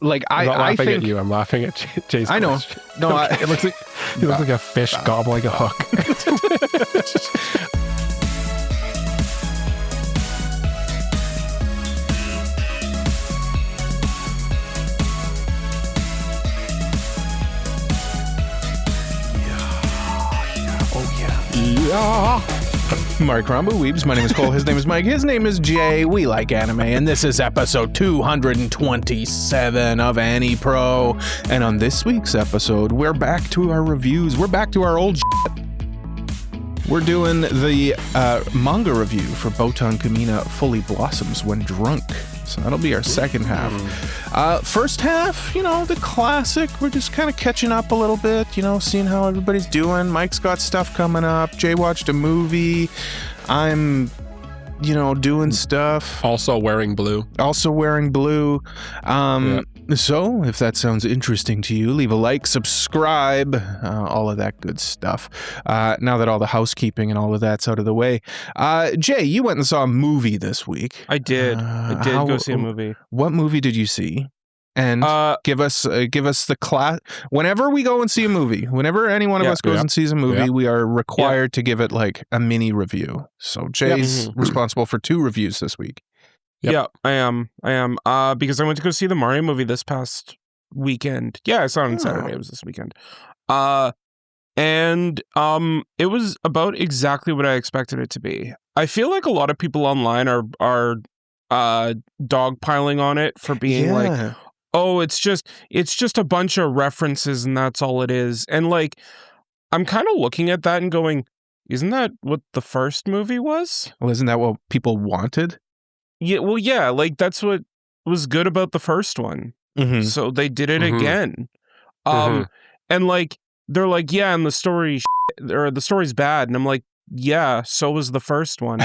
like I'm not I laughing think at you. I'm laughing at Jay's I know. question. No, it looks like he looks like a fish gobbling a hook. Yeah. Mark Rambo Weebs. My name is Cole. His name is Mike. His name is Jay. We like anime, and this is episode 227 of AniPro. And on this week's episode, we're back to our reviews. We're back to our old shit. We're doing the manga review for Botan Kamiina Fully Blossoms When Drunk. So that'll be our second half. First half, the classic. We're just kind of catching up a little bit, seeing how everybody's doing. Mike's got stuff coming up. Jay watched a movie. I'm, doing stuff. Also wearing blue. So if that sounds interesting to you, leave a like, subscribe, all of that good stuff. Now that all the housekeeping and all of that's out of the way. Jay, you went and saw a movie this week. I did go see a movie. What movie did you see? And give us the class. Whenever we go and see a movie, whenever any one of us goes and sees a movie, we are required to give it like a mini review. So Jay's responsible for 2 reviews this week. Yep. Yeah, I am. Because I went to go see the Mario movie this past weekend. Yeah, I saw it on Saturday. It was this weekend. And it was about exactly what I expected it to be. I feel like a lot of people online are dogpiling on it for being like, oh, it's just a bunch of references and that's all it is. And like, I'm kind of looking at that and going, isn't that what the first movie was? Well, isn't that what people wanted? Yeah, well, yeah, like that's what was good about the first one. Mm-hmm. So they did it again. And like, they're like, yeah, and the story's bad. And I'm like, yeah, so was the first one.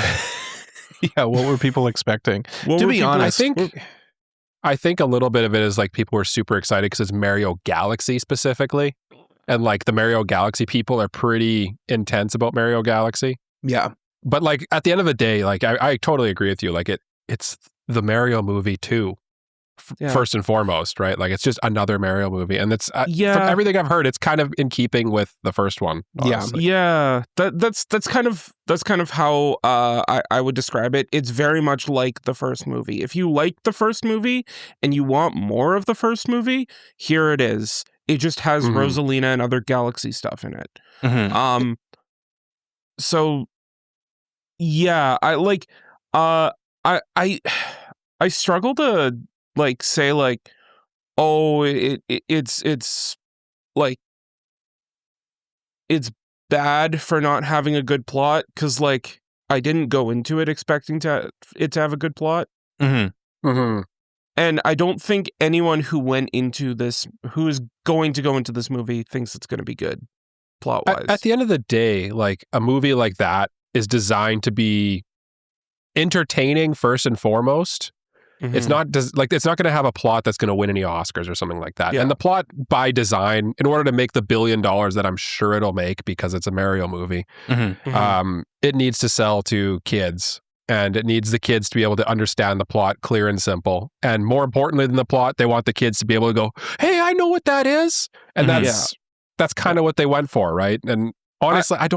Yeah, what were people expecting? To be honest, I think a little bit of it is like people were super excited because it's Mario Galaxy specifically. And like the Mario Galaxy people are pretty intense about Mario Galaxy. Yeah. But like at the end of the day, like I totally agree with you. Like it's the Mario movie too, first and foremost, right? Like it's just another Mario movie, and it's from everything I've heard, it's kind of in keeping with the first one. Honestly. Yeah. That's kind of how I would describe it. It's very much like the first movie. If you like the first movie and you want more of the first movie, here it is. It just has Rosalina and other Galaxy stuff in it. So yeah, I struggle to like say like, oh, it's like it's bad for not having a good plot, because like I didn't go into it expecting it to have a good plot. And I don't think anyone who is going to go into this movie thinks it's going to be good plot wise. At the end of the day, like a movie like that is designed to be entertaining first and foremost. It's not going to have a plot that's going to win any Oscars or something like that. And the plot by design, in order to make the $1 billion that I'm sure it'll make because it's a Mario movie, it needs to sell to kids. And it needs the kids to be able to understand the plot clear and simple. And more importantly than the plot, they want the kids to be able to go, hey, I know what that is. And that's kind of what they went for, right? And honestly, I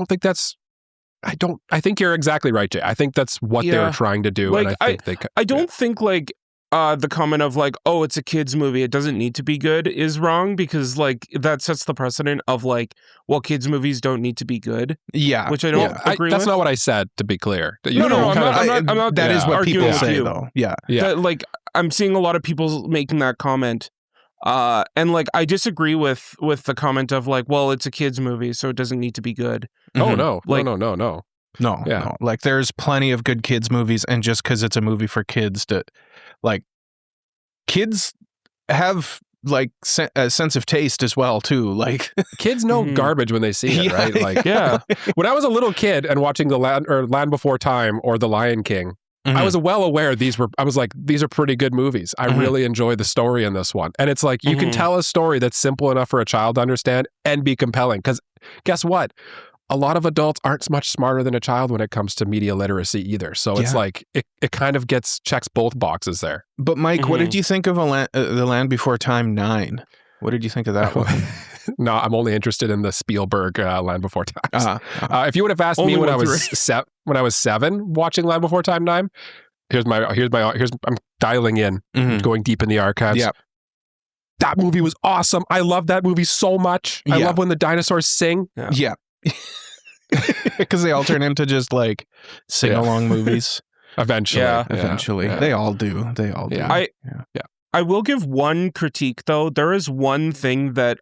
think you're exactly right, Jay. I think that's what they were trying to do. Like, and I don't think like the comment of like, oh, it's a kid's movie, it doesn't need to be good is wrong, because like that sets the precedent of like, well, kids movies don't need to be good. Yeah. Which I don't agree with. That's not what I said, to be clear. I'm not that is what people say, you. Though. Yeah. That, like, I'm seeing a lot of people making that comment. And like, I disagree with the comment of like, well, it's a kid's movie, so it doesn't need to be good. Oh, no. Like, No. No. Like, there's plenty of good kids movies, and just because it's a movie for kids, kids have like a sense of taste as well too. Like kids know garbage when they see it, right? Like, when I was a little kid and watching the Land Before Time or The Lion King, I was well aware these are pretty good movies. I really enjoyed the story in this one, and it's like you can tell a story that's simple enough for a child to understand and be compelling. Because guess what? a lot of adults aren't much smarter than a child when it comes to media literacy either. So it's like it kind of checks both boxes there. But Mike, what did you think of The Land Before Time 9? What did you think of that one? No, I'm only interested in the Spielberg Land Before Time. If you would have asked me when I was 7 watching Land Before Time 9, I'm dialing in, going deep in the archives. Yeah. That movie was awesome. I love that movie so much. I love when the dinosaurs sing. Yeah. Because they all turn into just like sing-along movies. Eventually. Eventually. They all do. I will give one critique, though. There is one thing that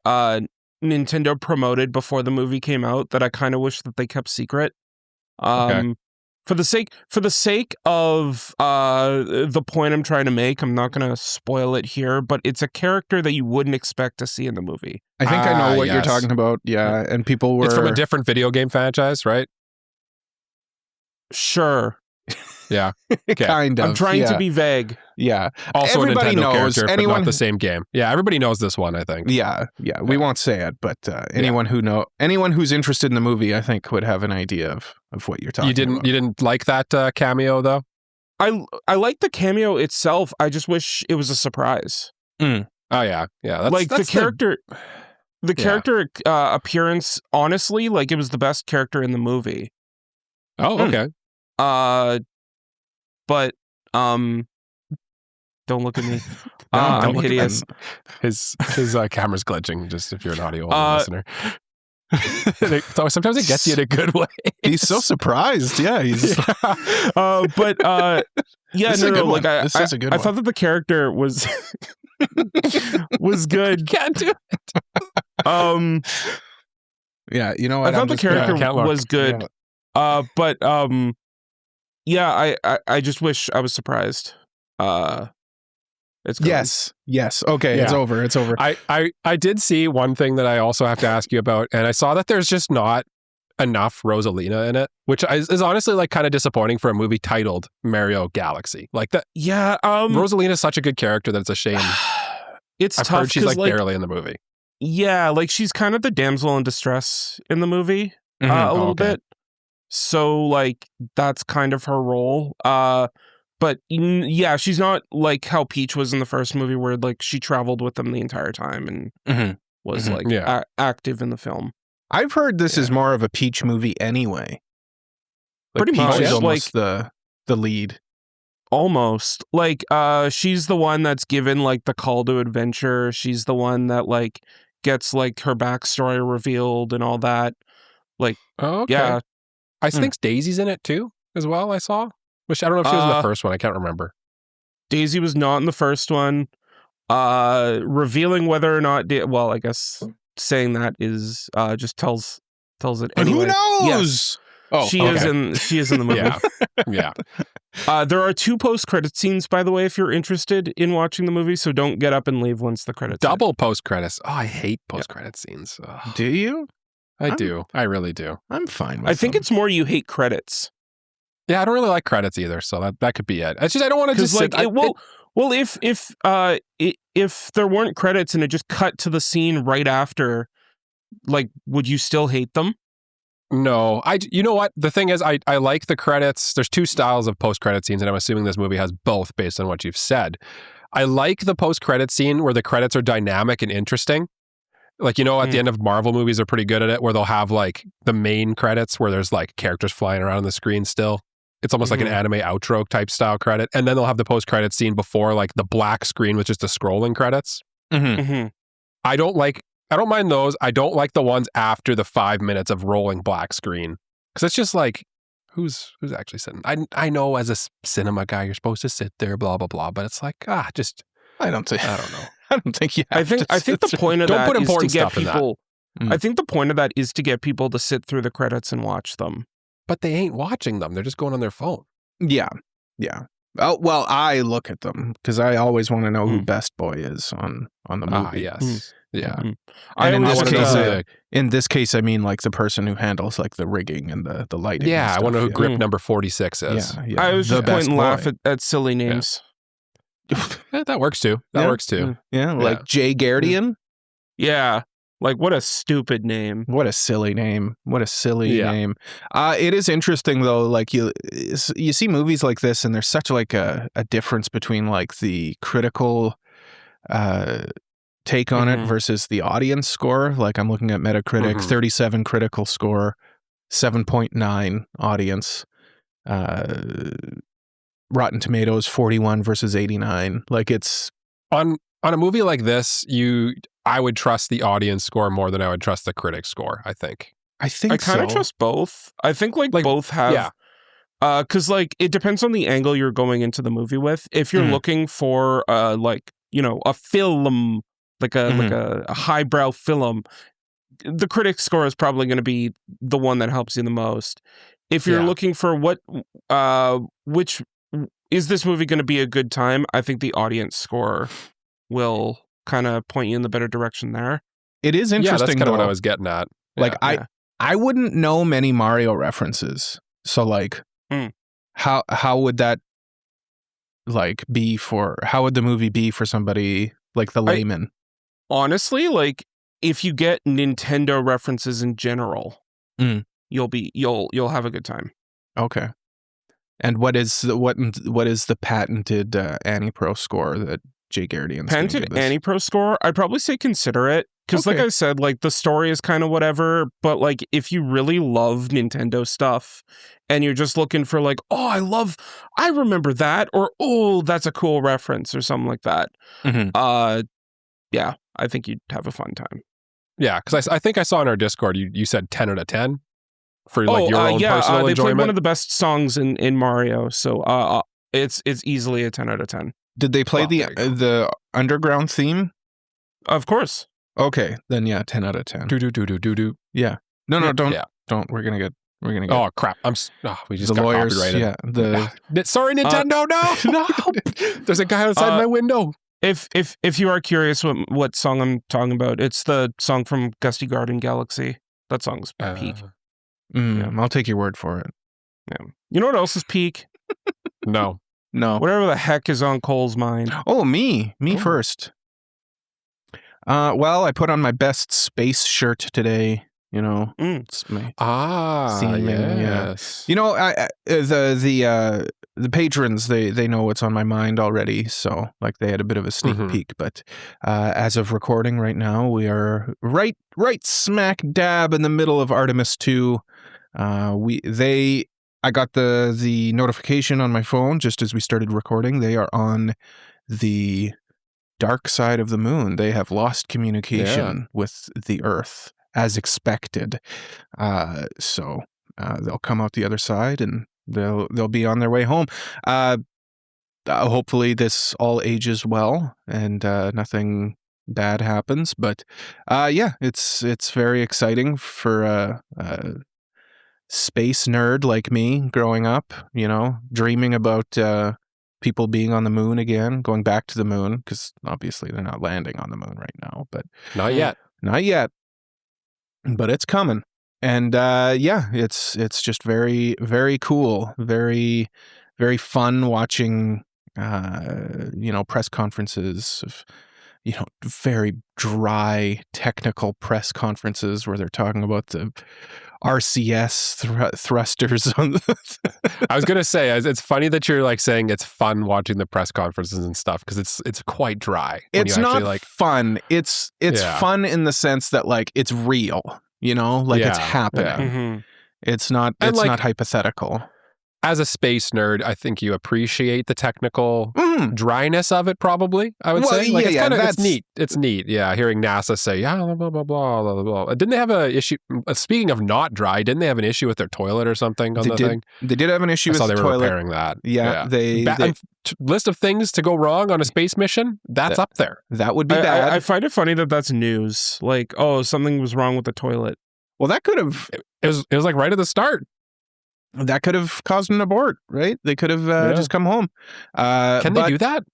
Nintendo promoted before the movie came out that I kind of wish that they kept secret. For the sake of the point I'm trying to make, I'm not going to spoil it here, but it's a character that you wouldn't expect to see in the movie. I think I know what you're talking about. Yeah, and people were... It's from a different video game franchise, right? Sure. Yeah. Okay. Kind of. I'm trying to be vague. Yeah. Also everybody a Nintendo knows, character, but not the same game. Yeah, everybody knows this one, I think. Yeah. We won't say it, but anyone who's interested in the movie, I think, would have an idea of what you're talking about. You didn't like that cameo, though? I like the cameo itself. I just wish it was a surprise. Oh, yeah. Yeah. That's the character appearance, honestly, like it was the best character in the movie. Oh, okay. But don't look at me. I'm hideous. His camera's glitching, just if you're an audio listener. Sometimes it gets you in a good way. He's so surprised. Yeah, he's. But yeah, this is a good one. I thought that the character was was good. Can't do it. Yeah, you know what? I thought the character was good. Yeah. But yeah, I just wish I was surprised. It's gone. Yes. Okay, yeah. It's over. I did see one thing that I also have to ask you about, and I saw that there's just not enough Rosalina in it, which is honestly like kind of disappointing for a movie titled Mario Galaxy. Like that. Yeah. Rosalina is such a good character that it's a shame. It's I've tough. Heard she's like barely in the movie. Yeah, like she's kind of the damsel in distress in the movie a little bit. So like that's kind of her role. But yeah, she's not like how Peach was in the first movie, where like she traveled with them the entire time and was like active in the film. I've heard this is more of a Peach movie anyway. Like, pretty much, Peach is almost like the lead. Almost like she's the one that's given like the call to adventure. She's the one that like gets like her backstory revealed and all that. Like, yeah, I think Daisy's in it too as well. I saw. Which I don't know if she was in the first one. I can't remember. Daisy was not in the first one. Revealing whether or not... well, I guess saying that is just tells it anyway. Who knows? Yes. Oh, she is in the movie. Yeah. There are 2 post-credit scenes, by the way, if you're interested in watching the movie, so don't get up and leave once the credits Double post-credits. Oh, I hate post-credit scenes. Ugh. Do you? I do. I really do. I'm fine with I think it's more you hate credits. Yeah, I don't really like credits either, so that could be it. It's just I don't want to just like sit. If there weren't credits and it just cut to the scene right after, like, would you still hate them? No, you know what? The thing is, I like the credits. There's 2 styles of post-credit scenes, and I'm assuming this movie has both based on what you've said. I like the post-credit scene where the credits are dynamic and interesting. Like, you know, at the end of Marvel movies are pretty good at it, where they'll have like the main credits where there's like characters flying around on the screen still. It's almost like an anime outro type style credit. And then they'll have the post-credit scene before like the black screen with just the scrolling credits. I don't mind those. I don't like the ones after the 5 minutes of rolling black screen. Because it's just like, who's actually sitting? I know as a cinema guy, you're supposed to sit there, blah, blah, blah. But it's like, I don't know. I don't think you have I think the point of that is to get people... I think the point of that is to get people to sit through the credits and watch them. But they ain't watching them. They're just going on their phone. Yeah. Oh, well, I look at them because I always want to know who Best Boy is on the movie. Yes. Yeah. And in this case, I mean like the person who handles like the rigging and the lighting. Yeah, I want to know who grip number 46 is. Yeah. I was just point and laugh at silly names. Yeah, that works too. That works too. Yeah, like Jay Gardian. Yeah. Like, what a stupid name. What a silly name. What a silly name. It is interesting, though, like you see movies like this, and there's such like a difference between like the critical take on it versus the audience score. Like I'm looking at Metacritic, 37 critical score, 7.9 audience. Rotten Tomatoes 41 versus 89. Like it's on a movie like this, I would trust the audience score more than I would trust the critic score, I think. I kind of trust both. I think like both have because like it depends on the angle you're going into the movie with. If you're looking for like, you know, a film, like a highbrow film, the critic score is probably going to be the one that helps you the most. If you're looking for which is this movie going to be a good time, I think the audience score will kind of point you in the better direction there. It is interesting. Yeah, that's kind of what I was getting at. Like I wouldn't know many Mario references. So like how would that like be for, how would the movie be for somebody like the layman? Honestly, like if you get Nintendo references in general, you'll have a good time. Okay. And what is the patented AniPro score that Jay Gardian's patented AniPro score? I'd probably say consider it, because like I said, like the story is kind of whatever, but like if you really love Nintendo stuff and you're just looking for like, oh, I remember that, or oh, that's a cool reference or something like that. Yeah, I think you'd have a fun time. Yeah, because I think I saw in our Discord you said 10 out of 10 for like your own personal they enjoyment. played one of the best songs in Mario, so it's easily a 10 out of 10. Did they play the underground theme? Of course. Okay, then yeah, 10 out of 10. Do. Yeah. No, don't. We're gonna get. Oh crap! We just got lawyers, copyrighted. Yeah. Sorry, Nintendo. No. There's a guy outside my window. If you are curious what song I'm talking about, it's the song from Gusty Garden Galaxy. That song's peak. I'll take your word for it. Yeah. You know what else is peak? No. Whatever the heck is on Cole's mind. Oh, me first. Well, I put on my best space shirt today. You know, it's my theming, yes. You know, the patrons they know what's on my mind already, so like they had a bit of a sneak peek. But as of recording right now, we are right smack dab in the middle of Artemis 2. I got the notification on my phone just as we started recording. They are on the dark side of the moon. They have lost communication with the Earth, as expected. So they'll come out the other side and they'll be on their way home. Hopefully this all ages well and nothing bad happens. But yeah, it's very exciting for a space nerd like me growing up, you know, dreaming about people being on the moon again, going back to the moon, because obviously they're not landing on the moon right now. But Not yet. But it's coming. And yeah, it's just very, very cool. Very, very fun watching, you know, press conferences of, you know, very dry technical press conferences where they're talking about the RCS thrusters on the I was going to say, it's funny that you're like saying it's fun watching the press conferences and stuff, because it's quite dry. It's not like fun. It's fun in the sense that like it's real, you know, like it's happening. Mm-hmm. It's not not hypothetical. As a space nerd, I think you appreciate the technical dryness of it, probably, I would say. Like, it's neat. It's neat. Yeah, hearing NASA say, blah, blah, blah, blah, blah, blah. Didn't they have an issue, speaking of not dry, didn't they have an issue with their toilet or something on the thing? They did have an issue with the toilet. I saw they were repairing that. Yeah. They list of things to go wrong on a space mission, that's up there. That would be bad. I find it funny that that's news. Like, oh, something was wrong with the toilet. Well, that could have... It was like right at the start. That could have caused an abort, right? They could have just come home. Can they do that?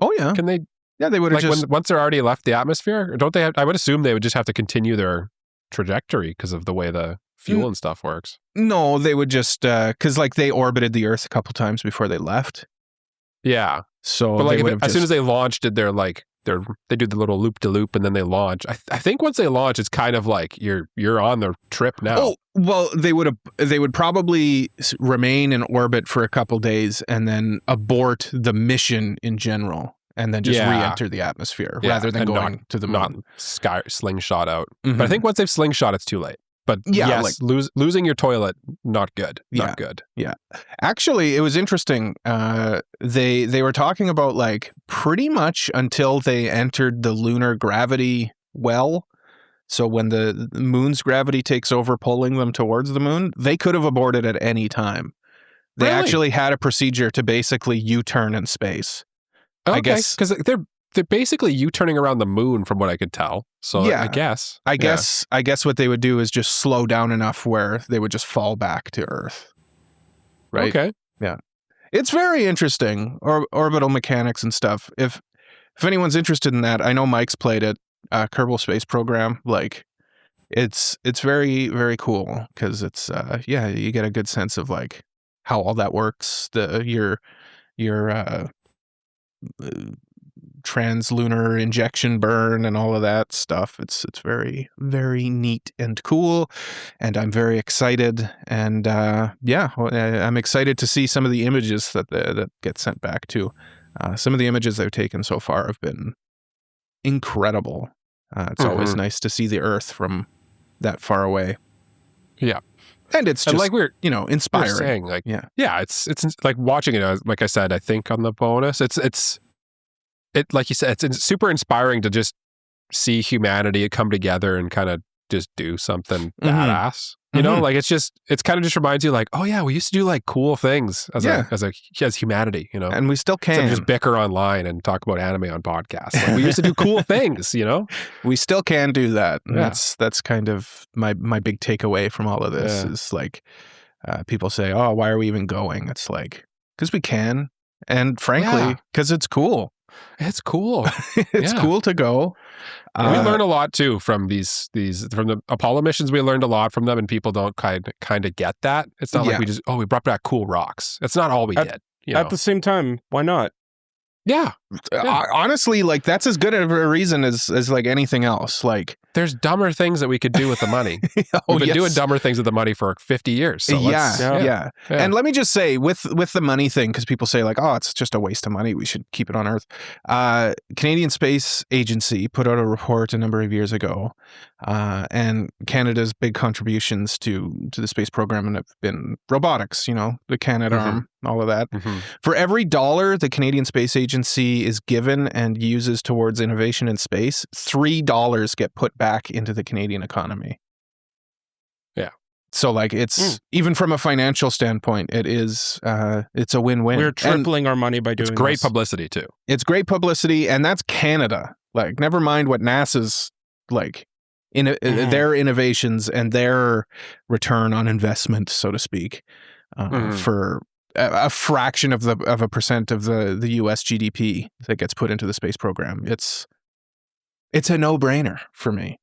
Oh, yeah. Can they? Yeah, they would have just... once they're already left the atmosphere? Or don't they have... I would assume they would just have to continue their trajectory because of the way the fuel and stuff works. No, they would just... Because like they orbited the Earth a couple times before they left. Yeah. So but like as soon as they launched, did their like they do the little loop to loop and then they launch. I think once they launch, it's kind of like you're on the trip now. Oh, well, they would probably remain in orbit for a couple days and then abort the mission in general, and then just re-enter the atmosphere rather than going to the moon. Not slingshot out. Mm-hmm. But I think once they've slingshot, it's too late. But yes, losing your toilet, not good. Not good. Yeah. Actually, it was interesting. They were talking about like pretty much until they entered the lunar gravity well. So when the moon's gravity takes over, pulling them towards the moon, they could have aborted at any time. They actually had a procedure to basically U-turn in space. Okay, I guess because they're basically U-turning around the moon, from what I could tell. So I guess what they would do is just slow down enough where they would just fall back to Earth. Right? Okay. Yeah. It's very interesting, orbital mechanics and stuff. If anyone's interested in that, I know Mike's played it, Kerbal Space Program. Like, it's very, very cool because it's you get a good sense of like how all that works. Your translunar injection burn and all of that stuff. It's very, very neat and cool, and I'm very excited. And I'm excited to see some of the images that get sent back too. Some of the images they've taken so far have been incredible. It's always nice to see the Earth from that far away. Yeah. And it's just, like, we're inspiring. We're saying, like, it's like watching it, like I said, I think on the bonus, it's like you said, it's super inspiring to just see humanity come together and kind of just do something badass. You know, like it's kind of just reminds you like, oh yeah, we used to do like cool things as humanity, you know, and we still can. Just bicker online and talk about anime on podcasts. Like, we used to do cool things, you know. We still can do that. Yeah. That's kind of my big takeaway from all of this is like, people say, oh, why are we even going? It's like, because we can, and frankly, because it's cool. It's cool. It's cool to go. We learn a lot too from these from the Apollo missions. We learned a lot from them, and people don't kind of get that. It's not like we brought back cool rocks. It's not all we did. At the same time, why not? Yeah. Honestly, like, that's as good of a reason as like anything else. Like, there's dumber things that we could do with the money. We've been doing dumber things with the money for 50 years. So yeah. And let me just say, with the money thing, because people say like, oh, it's just a waste of money, we should keep it on Earth. Canadian Space Agency put out a report a number of years ago, and Canada's big contributions to the space program have been robotics, the Canadarm, all of that. For every $1 the Canadian Space Agency is given and uses towards innovation in space, $3 get put back into the Canadian economy. Yeah. So like, it's even from a financial standpoint, it's a win-win. We're tripling our money by doing It's great publicity too. It's great publicity, and that's Canada. Like, never mind what NASA's like in their innovations and their return on investment, so to speak, for a fraction of a percent of the US GDP that gets put into the space program. It's a no-brainer for me.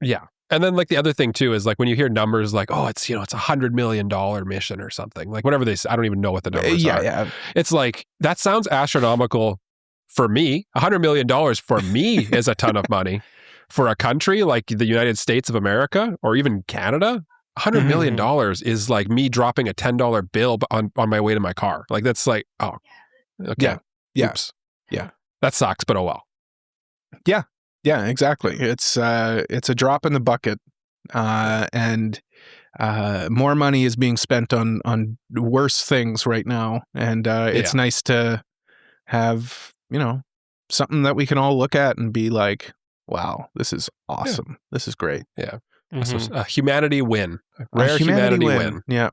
Yeah. And then like the other thing too is like when you hear numbers like, oh, it's it's $100 million mission or something, like whatever they say, I don't even know what the numbers are. Yeah. It's like, that sounds astronomical for me. $100 million for me is a ton of money. For a country like the United States of America or even Canada, $100 million is like me dropping a $10 bill on my way to my car. Like, that's like, oh, okay. Yeah. Oops. Yeah. That sucks, but oh well. Yeah. Yeah, exactly. It's a drop in the bucket, and more money is being spent on worse things right now. And it's nice to have, something that we can all look at and be like, wow, this is awesome. Yeah. This is great. Yeah. So a humanity win. A rare humanity win. Yeah.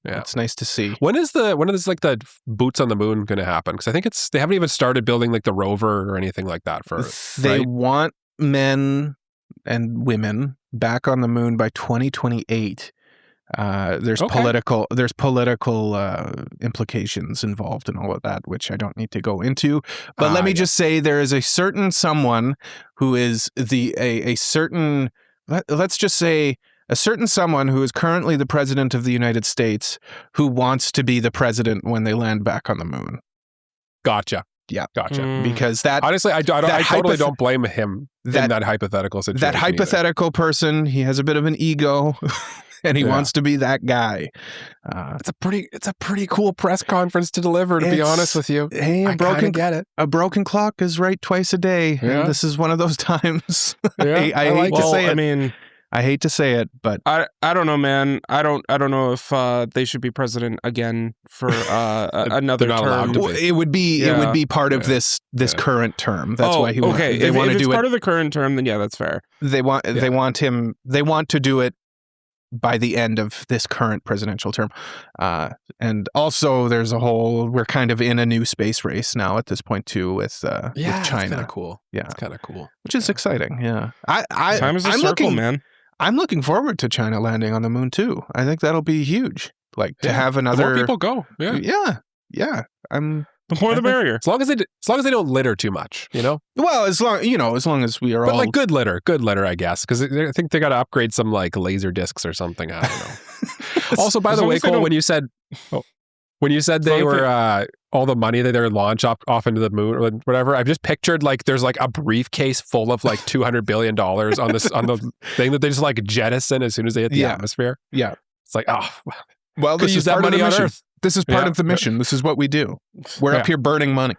It's nice to see. When is like the boots on the moon going to happen? Because I think they haven't even started building like the rover or anything like that for Earth. They want men and women back on the moon by 2028. There's political implications involved in all of that, which I don't need to go into. But let me just say, there is a certain someone who is let's just say a certain someone who is currently the president of the United States who wants to be the president when they land back on the moon. Gotcha. Yeah. Gotcha. Because that Honestly, I totally don't blame him in that hypothetical situation. That hypothetical person, he has a bit of an ego and he wants to be that guy. It's a pretty cool press conference to deliver, to be honest with you. Hey, a broken clock is right twice a day. Yeah. And this is one of those times. Yeah, I hate to say it. I mean, I hate to say it, but I don't know, man. I don't know if they should be president again for another term. It would be part of this current term. That's why he okay. They want to do it. Part of the current term, then that's fair. They want to do it by the end of this current presidential term. And also there's we're kind of in a new space race now at this point too with China. It's kind of cool. Yeah. It's kind of cool. Which is exciting. Yeah. Time is a circle, man. I'm looking forward to China landing on the moon too. I think that'll be huge. Like to have another. The more people go. Yeah. Yeah. The more the merrier. As long as they don't litter too much, Well, as long as we are all. But like good litter, I guess, because I think they got to upgrade some like laser discs or something. I don't know. Also, by the way, Cole, when you said they were all the money that they're launch off into the moon or whatever, I've just pictured like there's like a briefcase full of like $200 billion on the thing that they just like jettison as soon as they hit the atmosphere. Yeah, it's like well, this is part of the mission. This is part of the mission. This is what we do. We're up here burning money.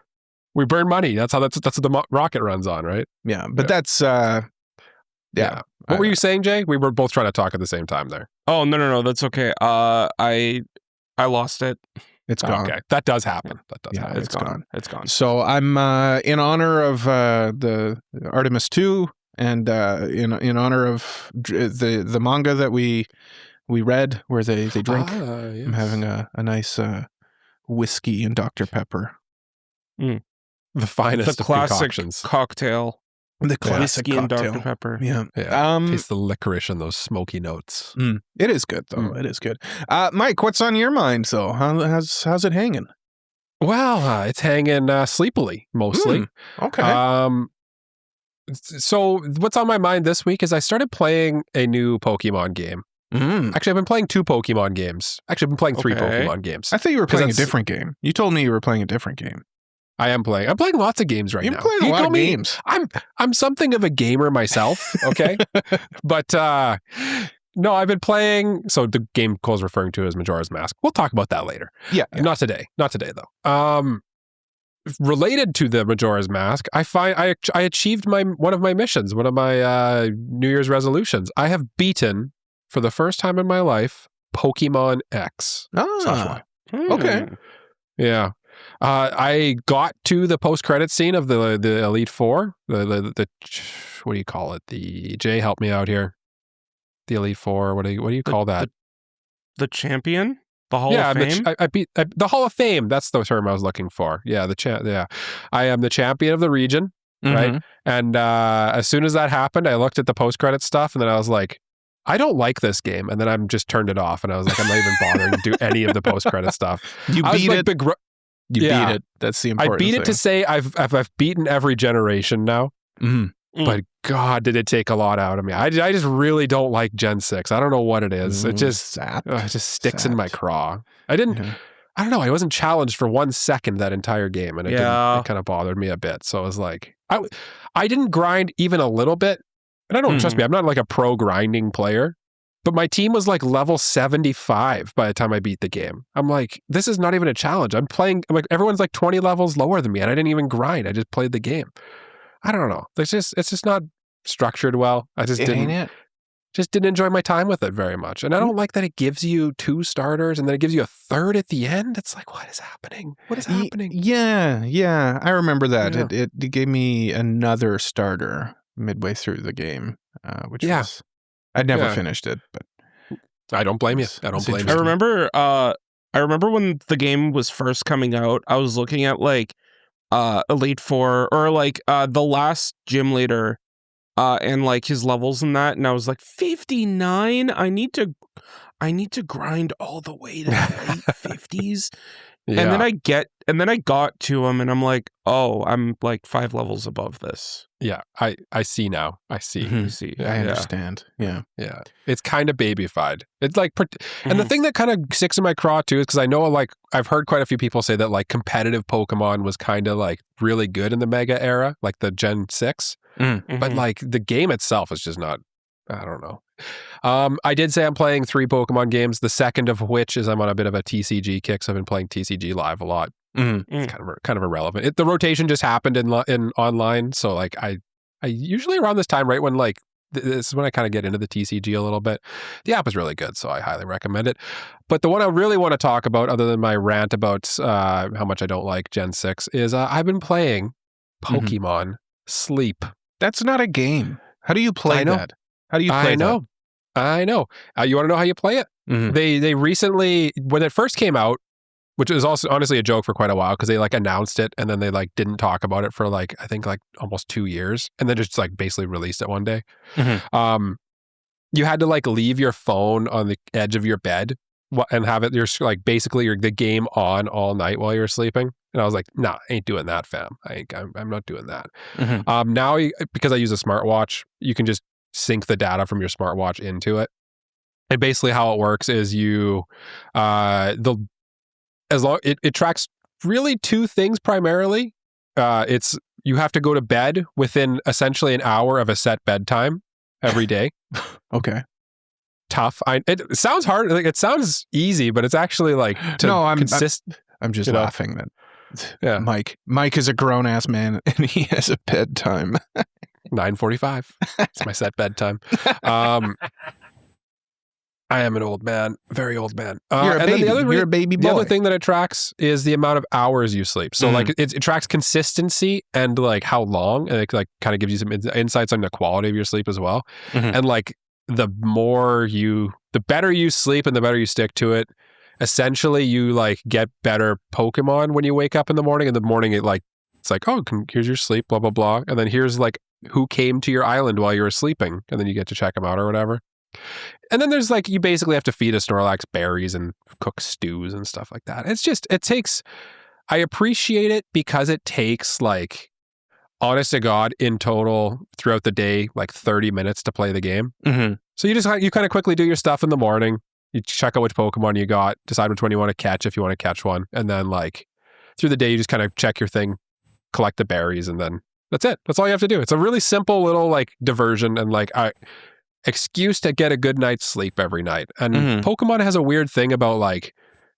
We burn money. That's what the rocket runs on, right? Yeah, but that's What were you saying, Jay? We were both trying to talk at the same time there. Oh no, that's okay. I lost it. It's gone. Okay, that does happen. Happen. It's gone. It's gone. So I'm in honor of the Artemis 2 and in honor of the manga that we read where they drink. Yes. I'm having a nice whiskey and Dr. Pepper. The finest of concoctions. Cocktail. The classic whiskey cocktail. And Dr. Pepper. Yeah. Taste the licorice and those smoky notes. It is good, though. It is good. Mike, what's on your mind, though? How's it hanging? Well, it's hanging sleepily, mostly. Okay. So what's on my mind this week is I started playing a new Pokemon game. Actually, I've been playing 2 Pokemon games. Actually, I've been playing 3 Pokemon games. I thought you were playing a different game. You told me you were playing a different game. I am playing. I'm playing lots of games right now. You're playing a lot of games. I'm something of a gamer myself, okay? But no, I've been playing. So the game Cole's referring to is Majora's Mask. We'll talk about that later. Yeah. Not today. Not today though. Related to the Majora's Mask, I achieved one of my missions, one of my New Year's resolutions. I have beaten for the first time in my life Pokemon X. Okay. Yeah. I got to the post-credit scene of the Elite Four. The what do you call it? The Jay, help me out here. The Elite Four. What do you call that? The champion. The Hall of Fame. I beat the Hall of Fame. That's the term I was looking for. Yeah, I am the champion of the region, right? And as soon as that happened, I looked at the post-credit stuff, and then I was like, I don't like this game, and then I just turned it off, and I was like, I'm not even bothering to do any of the post-credit stuff. You beat it. You beat it. That's the important thing. I beat it to say I've beaten every generation now. But God, did it take a lot out of me. I just really don't like Gen 6. I don't know what it is. It just sticks in my craw. I don't know. I wasn't challenged for 1 second that entire game, and it kind of bothered me a bit. So I was like, I didn't grind even a little bit. And I don't trust me. I'm not like a pro grinding player. But my team was like level 75 by the time I beat the game. I'm like, this is not even a challenge. I'm like, everyone's like 20 levels lower than me, and I didn't even grind. I just played the game. I don't know. It's just not structured well. I just didn't enjoy my time with it very much. And I don't like that it gives you 2 starters and then it gives you a 3rd at the end. It's like, what is happening? What is happening? Yeah. I remember that. Yeah. It gave me another starter midway through the game, which was... I'd never finished it, but I don't blame you. I don't blame you. I remember when the game was first coming out, I was looking at like Elite Four or like the last gym leader and like his levels and that, and I was like 59. I need to grind all the way to the late 50s Yeah. And then I got to him and I'm like, oh, I'm like 5 levels above this. Yeah, I see now. I see. You see. I understand. Yeah. Yeah. It's kind of babyfied. It's like, and the thing that kind of sticks in my craw too is because I know, like, I've heard quite a few people say that like competitive Pokemon was kind of like really good in the Mega era, like the Gen 6. But like the game itself is just not, I don't know. I did say I'm playing 3 Pokemon games, the second of which is I'm on a bit of a TCG kick, so I've been playing TCG Live a lot. It's kind of irrelevant. The rotation just happened in online, so like I usually around this time, right when like this is when I kind of get into the TCG a little bit. The app is really good, so I highly recommend it. But the one I really want to talk about, other than my rant about how much I don't like Gen 6, is I've been playing Pokemon Sleep. That's not a game. How do you play that? How do you play that? I know. You want to know how you play it? They recently, when it first came out, which was also honestly a joke for quite a while because they like announced it and then they like didn't talk about it for like I think like almost 2 years and then just like basically released it one day. You had to like leave your phone on the edge of your bed and have it like basically the game on all night while you're sleeping. And I was like, nah, I ain't doing that, fam. I'm not doing that. Now because I use a smartwatch, you can just sync the data from your smartwatch into it. And basically how it works is it tracks really 2 things primarily. You have to go to bed within essentially an hour of a set bedtime every day. Okay. Tough. It sounds hard. Like it sounds easy, but it's actually like I'm just laughing that Mike is a grown ass man and he has a bedtime. 9:45. It's my set bedtime. I am an old man, very old man. You're a baby. You're a baby boy. The other thing that it tracks is the amount of hours you sleep. So like it tracks consistency and like how long, and it like kind of gives you some insights on the quality of your sleep as well. And like the better you sleep and the better you stick to it, essentially you like get better Pokemon when you wake up in the morning. In the morning it's like, oh, here's your sleep, blah, blah, blah. And then here's like who came to your island while you were sleeping. And then you get to check them out or whatever. And then there's like, you basically have to feed a Snorlax berries and cook stews and stuff like that. I appreciate it because it takes like, honest to God, in total throughout the day, like 30 minutes to play the game. So you kind of quickly do your stuff in the morning. You check out which Pokemon you got, decide which one you want to catch if you want to catch one. And then like through the day, you just kind of check your thing, collect the berries, and then that's it. That's all you have to do. It's a really simple little like diversion and like excuse to get a good night's sleep every night. And Pokemon has a weird thing about like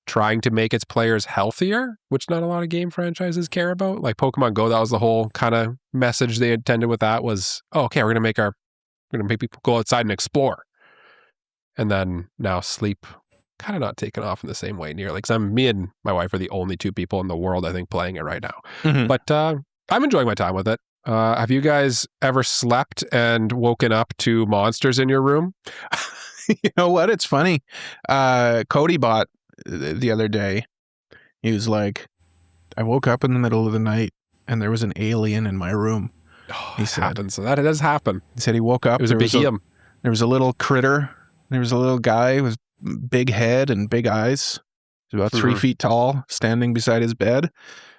trying to make its players healthier, which not a lot of game franchises care about. Like Pokemon Go, that was the whole kind of message they intended with that was, oh, okay, we're going to make people go outside and explore. And then now sleep kind of not taken off in the same way nearly. Because me and my wife are the only 2 people in the world, I think, playing it right now. But I'm enjoying my time with it. Have you guys ever slept and woken up to monsters in your room? You know what? It's funny. Cody bought the other day. He was like, I woke up in the middle of the night and there was an alien in my room. Oh, he said, happens. So that does happen. He said he woke up. It was a behemoth. There was a little critter. There was a little guy with big head and big eyes. He was about 3 feet tall, standing beside his bed.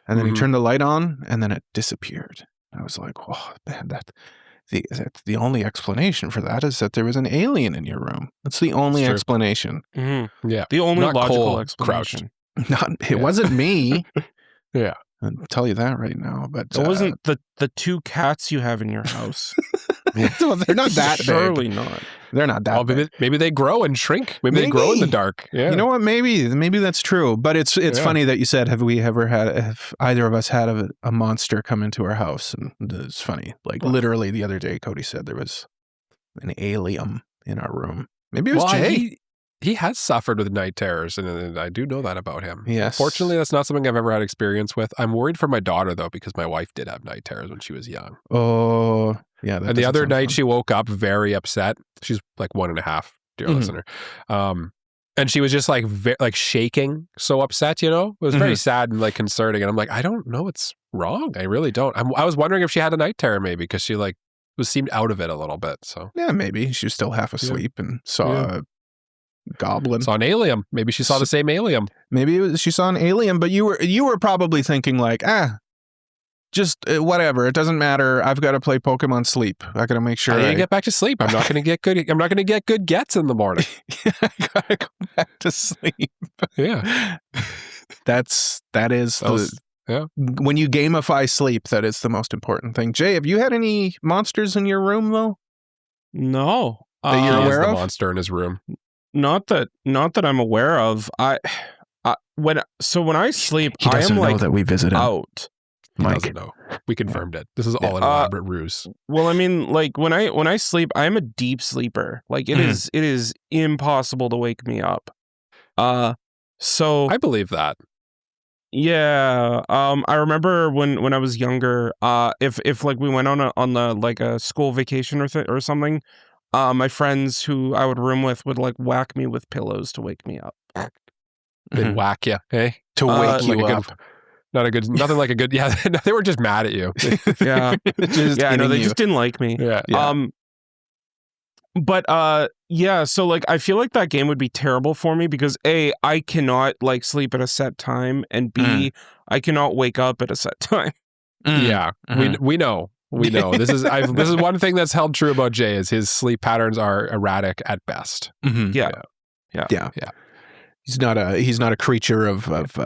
And then he turned the light on and then it disappeared. I was like, oh, man, that's the only explanation for that is that there was an alien in your room. That's the only explanation. Yeah. The only not logical explanation. It wasn't me. Yeah. I'll tell you that right now. But it wasn't the 2 cats you have in your house. Well, they're not that big. Surely not. They're not that big. Maybe they grow and shrink. Maybe they grow in the dark. Yeah. You know what? Maybe that's true. But it's funny that you said, have either of us had a monster come into our house? And it's funny. Like literally the other day, Cody said there was an alien in our room. Maybe it was Jay. He has suffered with night terrors, and I do know that about him. Yes. Fortunately, that's not something I've ever had experience with. I'm worried for my daughter, though, because my wife did have night terrors when she was young. Oh, yeah. And the other night, she woke up very upset. She's like 1.5, dear listener. And she was just like shaking, so upset, you know? It was very sad and like concerning. And I'm like, I don't know what's wrong. I really don't. I was wondering if she had a night terror maybe, because she like seemed out of it a little bit. So yeah, maybe. She was still half asleep and saw... goblin. Saw an alien. Maybe she saw the same alien. Maybe she saw an alien, but you were probably thinking like, just whatever. It doesn't matter. I've got to play Pokemon Sleep. I got to make sure I need to get back to sleep. I'm not going to get good. I'm not going to get good gets in the morning. I got to go back to sleep. Yeah. When you gamify sleep, that is the most important thing. Jay, have you had any monsters in your room though? No. That you're aware of? The monster in his room. Not that I'm aware of. When I sleep, I am like that we visit him. out. Mike doesn't know. We confirmed it. This is all an elaborate ruse. Well, I mean, like when I sleep, I am a deep sleeper. Like it is impossible to wake me up. So I believe that. Yeah. I remember when I was younger, if like we went on a school vacation or something, my friends who I would room with would like whack me with pillows to wake me up. They'd whack you, hey? To wake you up. Nothing like a good, yeah, they were just mad at you. Yeah. They just didn't like me. Yeah. So like I feel like that game would be terrible for me because A, I cannot like sleep at a set time, and B, I cannot wake up at a set time. Yeah. We know. This is one thing that's held true about Jay is his sleep patterns are erratic at best. Yeah. He's not a creature of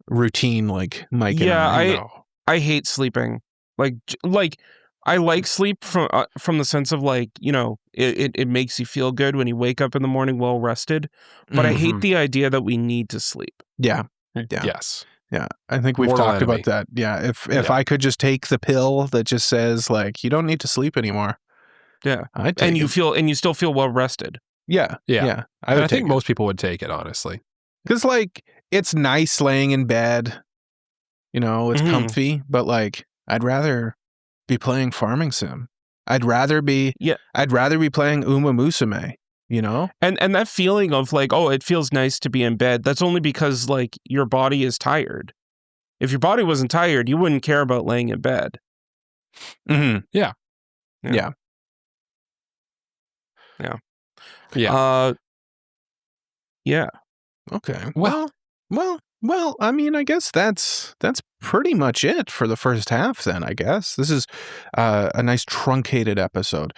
routine like Mike. Yeah, I hate sleeping. Like I like sleep from the sense of like, you know, it makes you feel good when you wake up in the morning well rested. But I hate the idea that we need to sleep. Yeah. Yes. Yeah. I think we've talked about that. Yeah. If I could just take the pill that just says like you don't need to sleep anymore. Yeah. And you still feel well rested. Yeah. I think most people would take it, honestly. Because like it's nice laying in bed. You know, it's comfy, but like I'd rather be playing Farming Sim. I'd rather be playing Uma Musume, you know? And that feeling of like, oh, it feels nice to be in bed, that's only because like your body is tired. If your body wasn't tired, you wouldn't care about laying in bed. Yeah. Okay. Well, I mean, I guess that's pretty much it for the first half then, I guess. This is a nice truncated episode.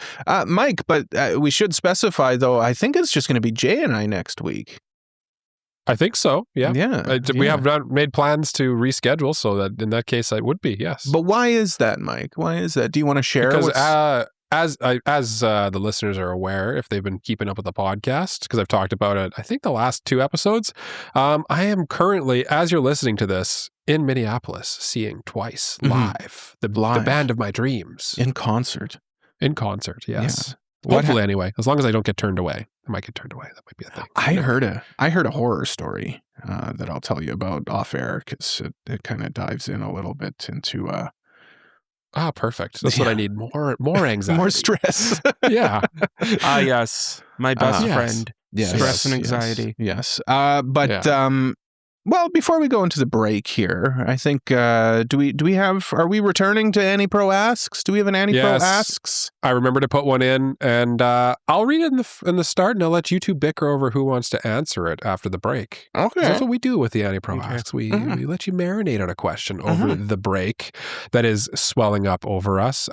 Mike, but we should specify, though, I think it's just going to be Jay and I next week. I think so, yeah. We have not made plans to reschedule, so that in that case, I would be, yes. But why is that, Mike? Why is that? Do you want to share? Because as the listeners are aware, if they've been keeping up with the podcast, because I've talked about it, I think the last 2 episodes, I am currently, as you're listening to this, in Minneapolis, seeing Twice live, the band of my dreams. In concert, yes. Yeah. Hopefully, anyway, as long as I don't get turned away. I might get turned away. That might be a thing. I heard a horror story that I'll tell you about off air, because it kind of dives in a little bit into... perfect. That's what I need. More anxiety. More stress. Yeah. Yes. My best friend. Yes. Stress and anxiety. Yes. Well, before we go into the break here, I think, are we returning to AniPro Asks? Do we have an AniPro Asks? I remember to put one in, and I'll read it in the start, and I'll let you two bicker over who wants to answer it after the break. Okay. That's what we do with the AniPro Asks. We let you marinate on a question over the break that is swelling up over us.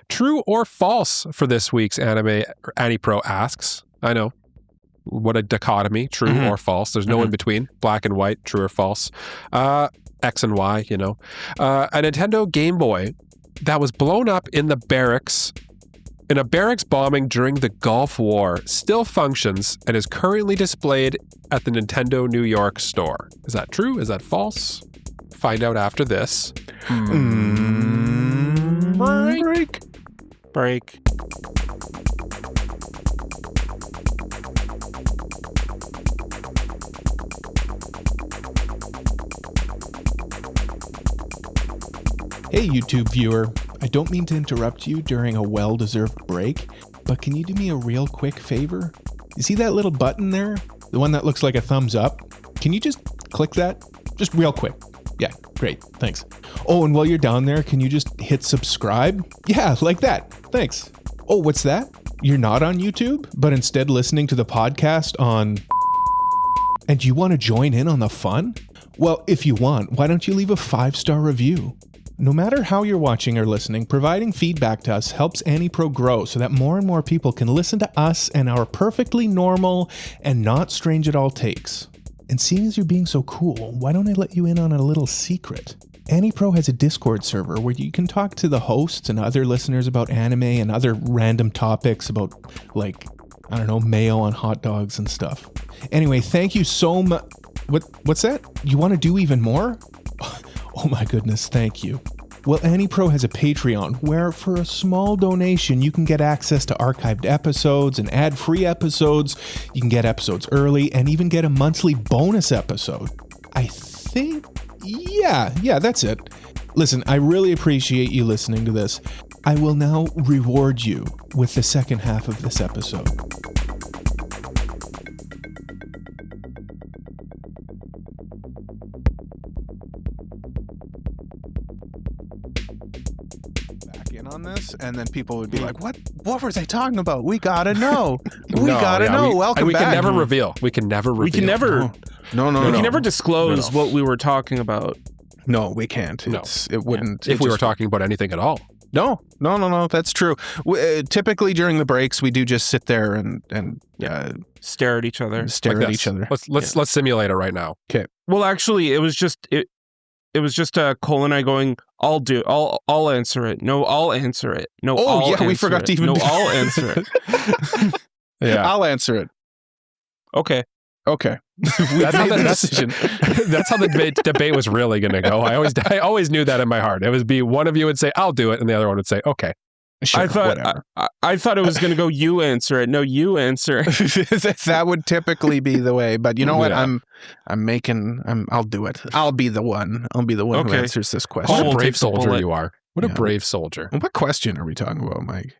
True or false for this week's AniPro Asks? I know. What a dichotomy, true or false. There's no in between, black and white, true or false. X and Y, you know. A Nintendo Game Boy that was blown up in a barracks bombing during the Gulf War still functions and is currently displayed at the Nintendo New York store. Is that true? Is that false? Find out after this. Break. Hey YouTube viewer, I don't mean to interrupt you during a well-deserved break, but can you do me a real quick favor? You see that little button there? The one that looks like a thumbs up? Can you just click that? Just real quick. Yeah, great, thanks. Oh, and while you're down there, can you just hit subscribe? Yeah, like that, thanks. Oh, what's that? You're not on YouTube, but instead listening to the podcast on... And you want to join in on the fun? Well, if you want, why don't you leave a 5-star review? No matter how you're watching or listening, providing feedback to us helps AniPro grow so that more and more people can listen to us and our perfectly normal and not strange at all takes. And seeing as you're being so cool, why don't I let you in on a little secret? AniPro has a Discord server where you can talk to the hosts and other listeners about anime and other random topics about, like, I don't know, mayo on hot dogs and stuff. Anyway, thank you so much. What's that? You want to do even more? Oh my goodness, thank you. Well, AniPro has a Patreon where for a small donation you can get access to archived episodes and ad-free episodes. You can get episodes early and even get a monthly bonus episode. I think, yeah, that's it. Listen, I really appreciate you listening to this. I will now reward you with the second half of this episode. On this, and then people would be like, what were they talking about? We gotta know. We gotta know. Welcome we back. Can never reveal. We can never reveal. We can never. No. We can never disclose what we were talking about. No, we can't. It wouldn't. If we were talking about anything at all. No. That's true. Typically during the breaks, we do just sit there and stare at each other. Let's simulate it right now. Okay. Well, actually, it was just Cole and I going, I'll answer it. No, I'll answer it. No, we forgot to even No, do I'll answer it. Yeah. I'll answer it. Okay. That's how the debate was really going to go. I always knew that in my heart. It would be one of you would say, I'll do it. And the other one would say, okay. Sure, I thought it was going to go, you answer it. No, you answer it. That would typically be the way. But you know what? I'll do it. I'll be the one. Who answers this question. What a brave soldier you are. What a brave soldier. What question are we talking about, Mike?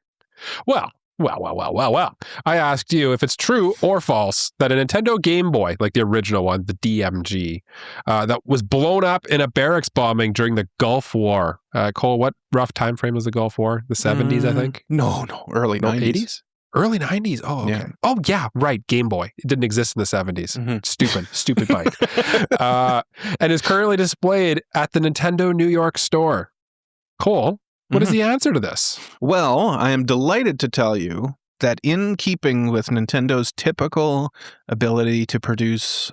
Well. I asked you if it's true or false that a Nintendo Game Boy, like the original one, the DMG, that was blown up in a barracks bombing during the Gulf War. Cole, what rough time frame was the Gulf War? The 70s, I think? No, early 90s. Early 90s? Oh, okay. Yeah. Oh, yeah, right. Game Boy. It didn't exist in the 70s. Mm-hmm. Stupid Mike. And is currently displayed at the Nintendo New York store. Cole, what is the answer to this? Well, I am delighted to tell you that in keeping with Nintendo's typical ability to produce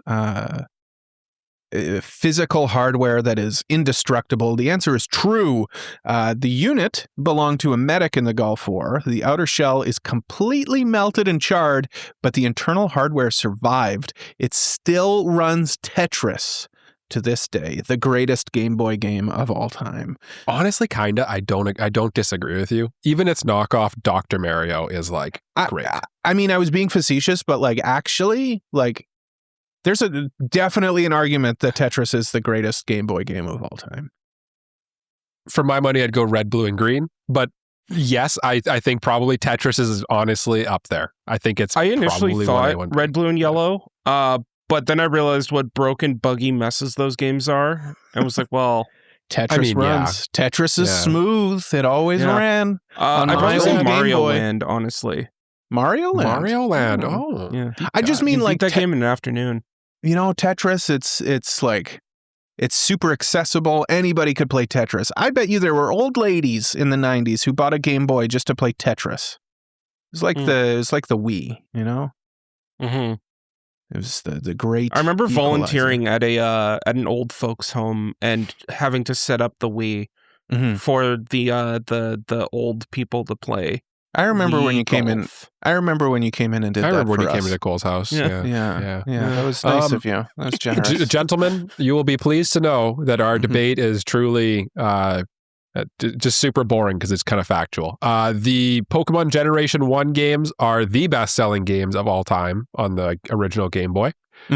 physical hardware that is indestructible, the answer is true. The unit belonged to a medic in the Gulf War. The outer shell is completely melted and charred, but the internal hardware survived. It still runs Tetris to this day, the greatest Game Boy game of all time. Honestly, kinda. I don't disagree with you. Even its knockoff Dr. Mario is like great. I mean, I was being facetious, but like actually, like there's definitely an argument that Tetris is the greatest Game Boy game of all time. For my money, I'd go red, blue, and green. But yes, I think probably Tetris is honestly up there. I think it's. I initially thought red, blue, and yellow. But then I realized what broken, buggy messes those games are. And was like, well... Tetris runs. Yeah. Tetris is smooth. It always ran. I'd probably say Mario Land, honestly. Mario Land? Oh. Yeah. I just mean like... that game in an afternoon. You know, Tetris, it's like... It's super accessible. Anybody could play Tetris. I bet you there were old ladies in the 90s who bought a Game Boy just to play Tetris. It was like the Wii, you know? Mm-hmm. It was the great. I remember volunteering at an old folks' home and having to set up the Wii for the old people to play. I remember when you came in. I remember when you came in and did that. I remember when you came into Cole's house. Yeah. That was nice of you. That was generous. Gentlemen, you will be pleased to know that our debate is truly just super boring because it's kind of factual. The Pokemon Generation 1 games are the best-selling games of all time on the original Game Boy.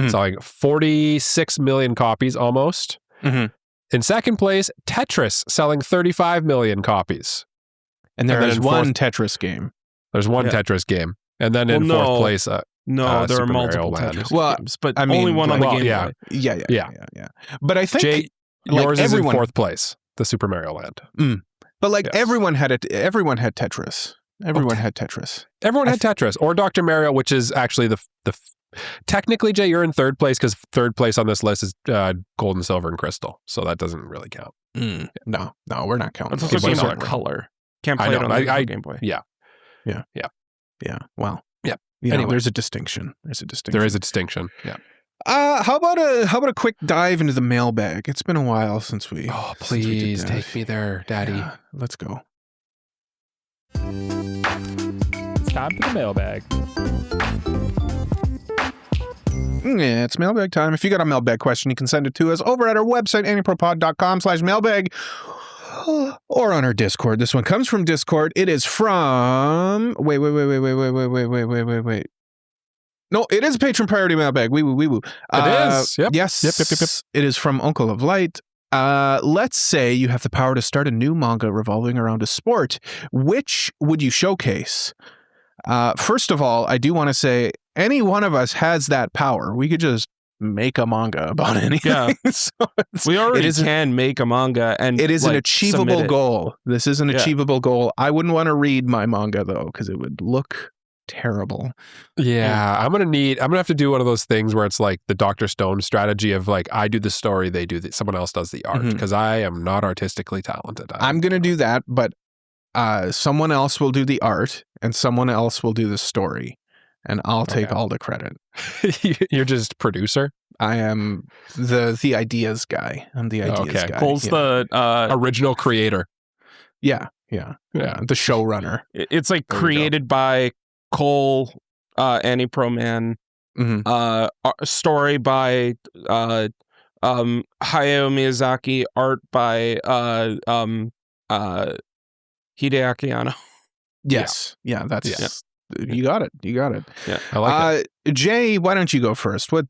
Selling 46 million copies almost. In second place, Tetris, selling 35 million copies. And there's one Tetris game. There's one Tetris game. And then in fourth place... there are multiple Tetris games, but I mean, only one on the Game Boy. Yeah. But I think... Jay, yours is in fourth place. The Super Mario Land. But like everyone had Tetris. Everyone had Tetris. Everyone had Tetris or Dr. Mario, which is actually the technically, Jay, you're in third place because third place on this list is gold and silver and crystal. So that doesn't really count. No, we're not counting. That's also a game on color. Can't play it on the Game Boy. Yeah. Well, yeah. Anyway, there's a distinction. There is a distinction. Yeah. How about a quick dive into the mailbag? It's been a while since we. Oh, please take me there, Daddy. Yeah, let's go. It's time for the mailbag. Yeah, it's mailbag time. If you got a mailbag question, you can send it to us over at our website, anipropod.com/mailbag, or on our Discord. This one comes from Discord. It is from... Wait. No, it is a patron priority mailbag. Wee woo. It is. Yep. Yes. Yep. It is from Uncle of Light. Let's say you have the power to start a new manga revolving around a sport. Which would you showcase? First of all, I do want to say any one of us has that power. We could just make a manga about anything. Yeah. So we already can make a manga, and it is an achievable goal. This is an achievable goal. I wouldn't want to read my manga though, because it would look terrible. Yeah, I'm gonna have to do one of those things where it's like the Dr. Stone strategy of like I do the story, they do someone else does the art, because I am not artistically talented. I'm gonna do that, but someone else will do the art and someone else will do the story, and I'll take all the credit. You're just producer. I am the ideas guy. I'm the ideas guy. Cole's the original creator. Yeah. The showrunner. It's like created by Cole, AniPro Man. Story by Hayao Miyazaki. Art by Hideaki Anno. Yes. Yeah, that's you got it. Yeah. I like it. Jay, why don't you go first? What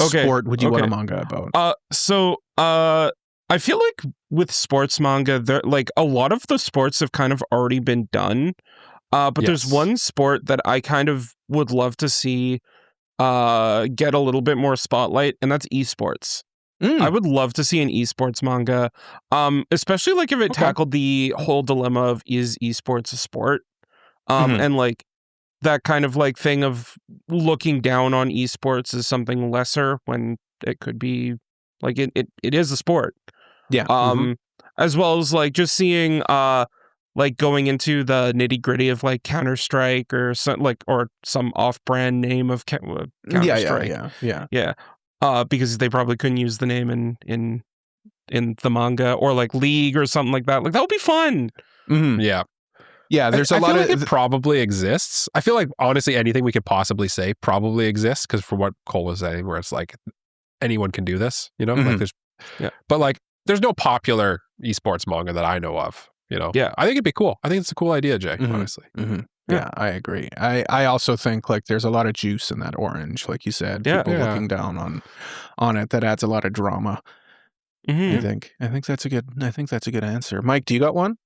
sport would you want a manga about? So I feel like with sports manga, there like a lot of the sports have kind of already been done. But there's one sport that I kind of would love to see get a little bit more spotlight, and that's esports. I would love to see an esports manga, especially like if it tackled the whole dilemma of is esports a sport, and like that kind of like thing of looking down on esports as something lesser when it could be like it is a sport. Yeah. As well as like just seeing like going into the nitty gritty of like Counter-Strike or some like or some off-brand name of Counter-Strike. Yeah. Because they probably couldn't use the name in the manga, or like League or something like that. Like that would be fun. Yeah, there's I a lot feel of like it probably exists. I feel like honestly anything we could possibly say probably exists, because for what Cole was saying, where it's like anyone can do this, you know? Like there's but like there's no popular esports manga that I know of, you know? Yeah. I think it'd be cool. I think it's a cool idea, Jay, honestly. Yeah, I agree. I also think like there's a lot of juice in that orange, like you said. People looking down on it, that adds a lot of drama. I think that's a good answer. Mike, do you got one?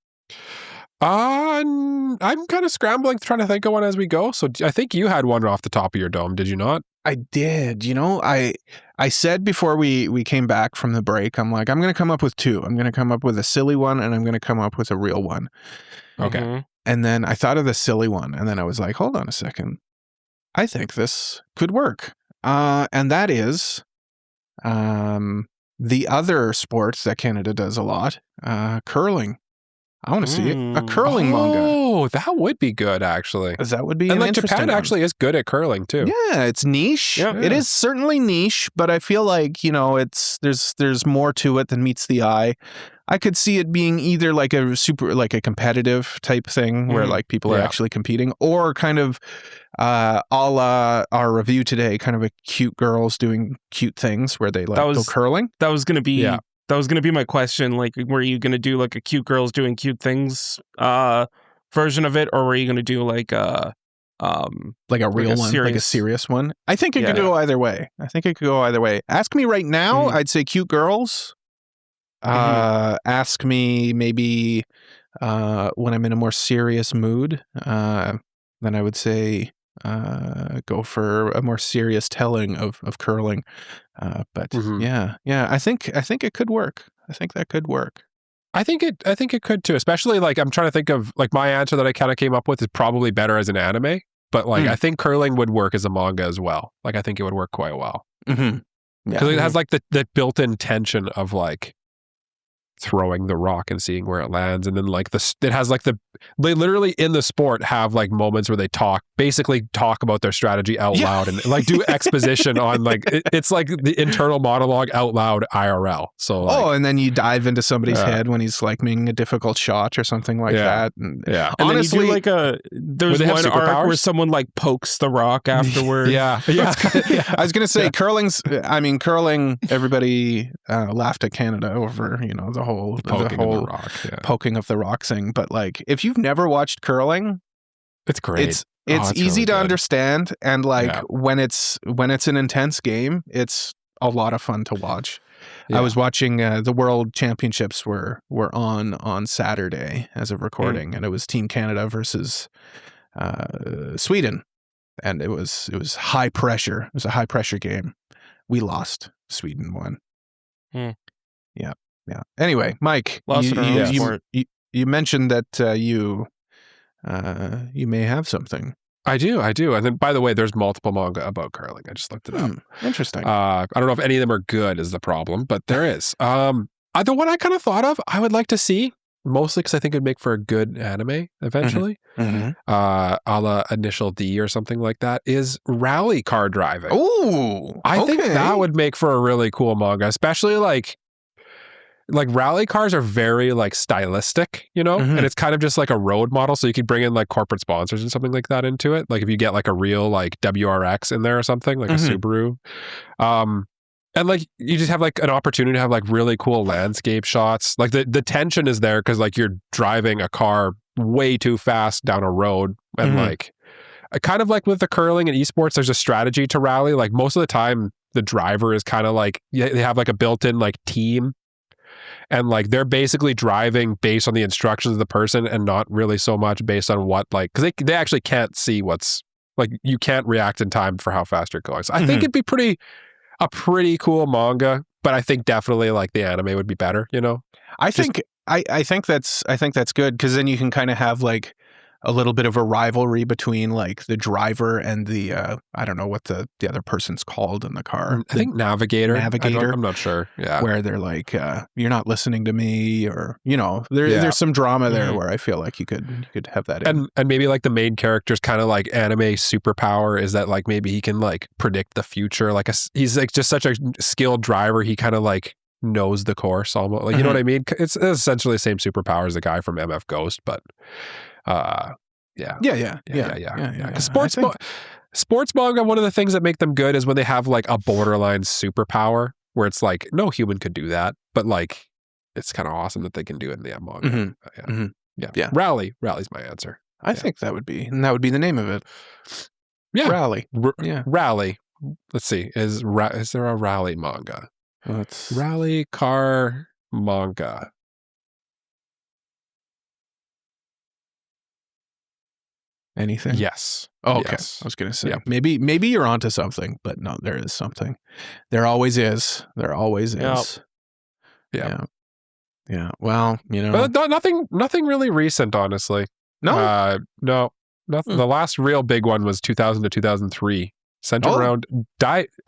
I'm kind of scrambling, trying to think of one as we go. So I think you had one off the top of your dome, did you not? I did. You know, I said before we came back from the break, I'm like, I'm going to come up with two. I'm going to come up with a silly one, and I'm going to come up with a real one. Okay. And then I thought of the silly one, and then I was like, hold on a second. I think this could work. And that is the other sports that Canada does a lot, curling. I want to see a curling manga. Oh, that would be good, actually. That would be and an like interesting Japan one. actually is good at curling too. Yeah, it's niche. It is certainly niche, but I feel like, you know, there's more to it than meets the eye. I could see it being either like a competitive type thing where like people are actually competing, or kind of a la our review today, kind of a cute girls doing cute things where they like go curling. That was going to be that was going to be my question. Like, were you going to do like a cute girls doing cute things version of it, or were you going to do like a real one, like a serious one? I think it could go either way. Ask me right now, I'd say cute girls. Ask me maybe when I'm in a more serious mood, then I would say go for a more serious telling of curling. But I think it could work. I think that could work. I think it could too, especially like I'm trying to think of like my answer that I kind of came up with is probably better as an anime, but like I think curling would work as a manga as well. Like I think it would work quite well. Mm-hmm. Because it has like the built-in tension of like throwing the rock and seeing where it lands, and then like it has like they literally in the sport have like moments where they basically talk about their strategy out loud and like do exposition on like it's like the internal monologue out loud IRL. So like, and then you dive into somebody's head when he's like making a difficult shot or something like that. And and honestly, then you do like there's one arc where someone like pokes the rock afterward. I was gonna say curling. Everybody laughed at Canada over the whole poking of the rock thing, but like if you've never watched curling, it's great. It's easy really to good. understand, and like when it's an intense game, it's a lot of fun to watch. I was watching the World Championships were on Saturday as of recording, and it was Team Canada versus Sweden, and it was high pressure. It was a high pressure game. We lost. Sweden won. Yeah. Anyway, Mike, you mentioned that you may have something. I do. And then, by the way, there's multiple manga about curling. I just looked it up. Interesting. I don't know if any of them are good is the problem, but there is. The one I kind of thought of, I would like to see, mostly because I think it'd make for a good anime eventually, a la Initial D or something like that, is rally car driving. Oh, I think that would make for a really cool manga, especially like rally cars are very like stylistic, and it's kind of just like a road model. So you could bring in like corporate sponsors and something like that into it. Like if you get like a real like WRX in there or something, like a Subaru. And like you just have like an opportunity to have like really cool landscape shots. Like the tension is there because like you're driving a car way too fast down a road, and like kind of like with the curling and esports, there's a strategy to rally. Like most of the time, the driver is kind of like they have like a built-in like team. And like they're basically driving based on the instructions of the person and not really so much based on what like, because they actually can't see what's like, you can't react in time for how fast you're going. So I think it'd be a pretty cool manga, but I think definitely like the anime would be better, I think that's good, because then you can kind of have like a little bit of a rivalry between like the driver and the I don't know what the other person's called in the car. I think navigator. I'm not sure. Yeah. Where they're like, you're not listening to me, or there's some drama there where I feel like you could have that in. And maybe like the main character's kind of like anime superpower is that like maybe he can like predict the future. Like he's like just such a skilled driver. He kind of like knows the course almost. Like you know what I mean? It's essentially the same superpower as the guy from MF Ghost, but yeah. Sports manga, one of the things that make them good is when they have like a borderline superpower where it's like no human could do that, but like it's kind of awesome that they can do it in the manga. Rally's my answer. I think that would be the name of it. Yeah, Rally. Rally. Let's see. Is there a rally manga? Rally car manga. Anything? Yes. Oh, okay. Yes. I was going to say, maybe you're onto something, but no, there is something. There always is. Yeah. Well, but nothing really recent, honestly. No. No. Nothing. The last real big one was 2000 to 2003. Centered around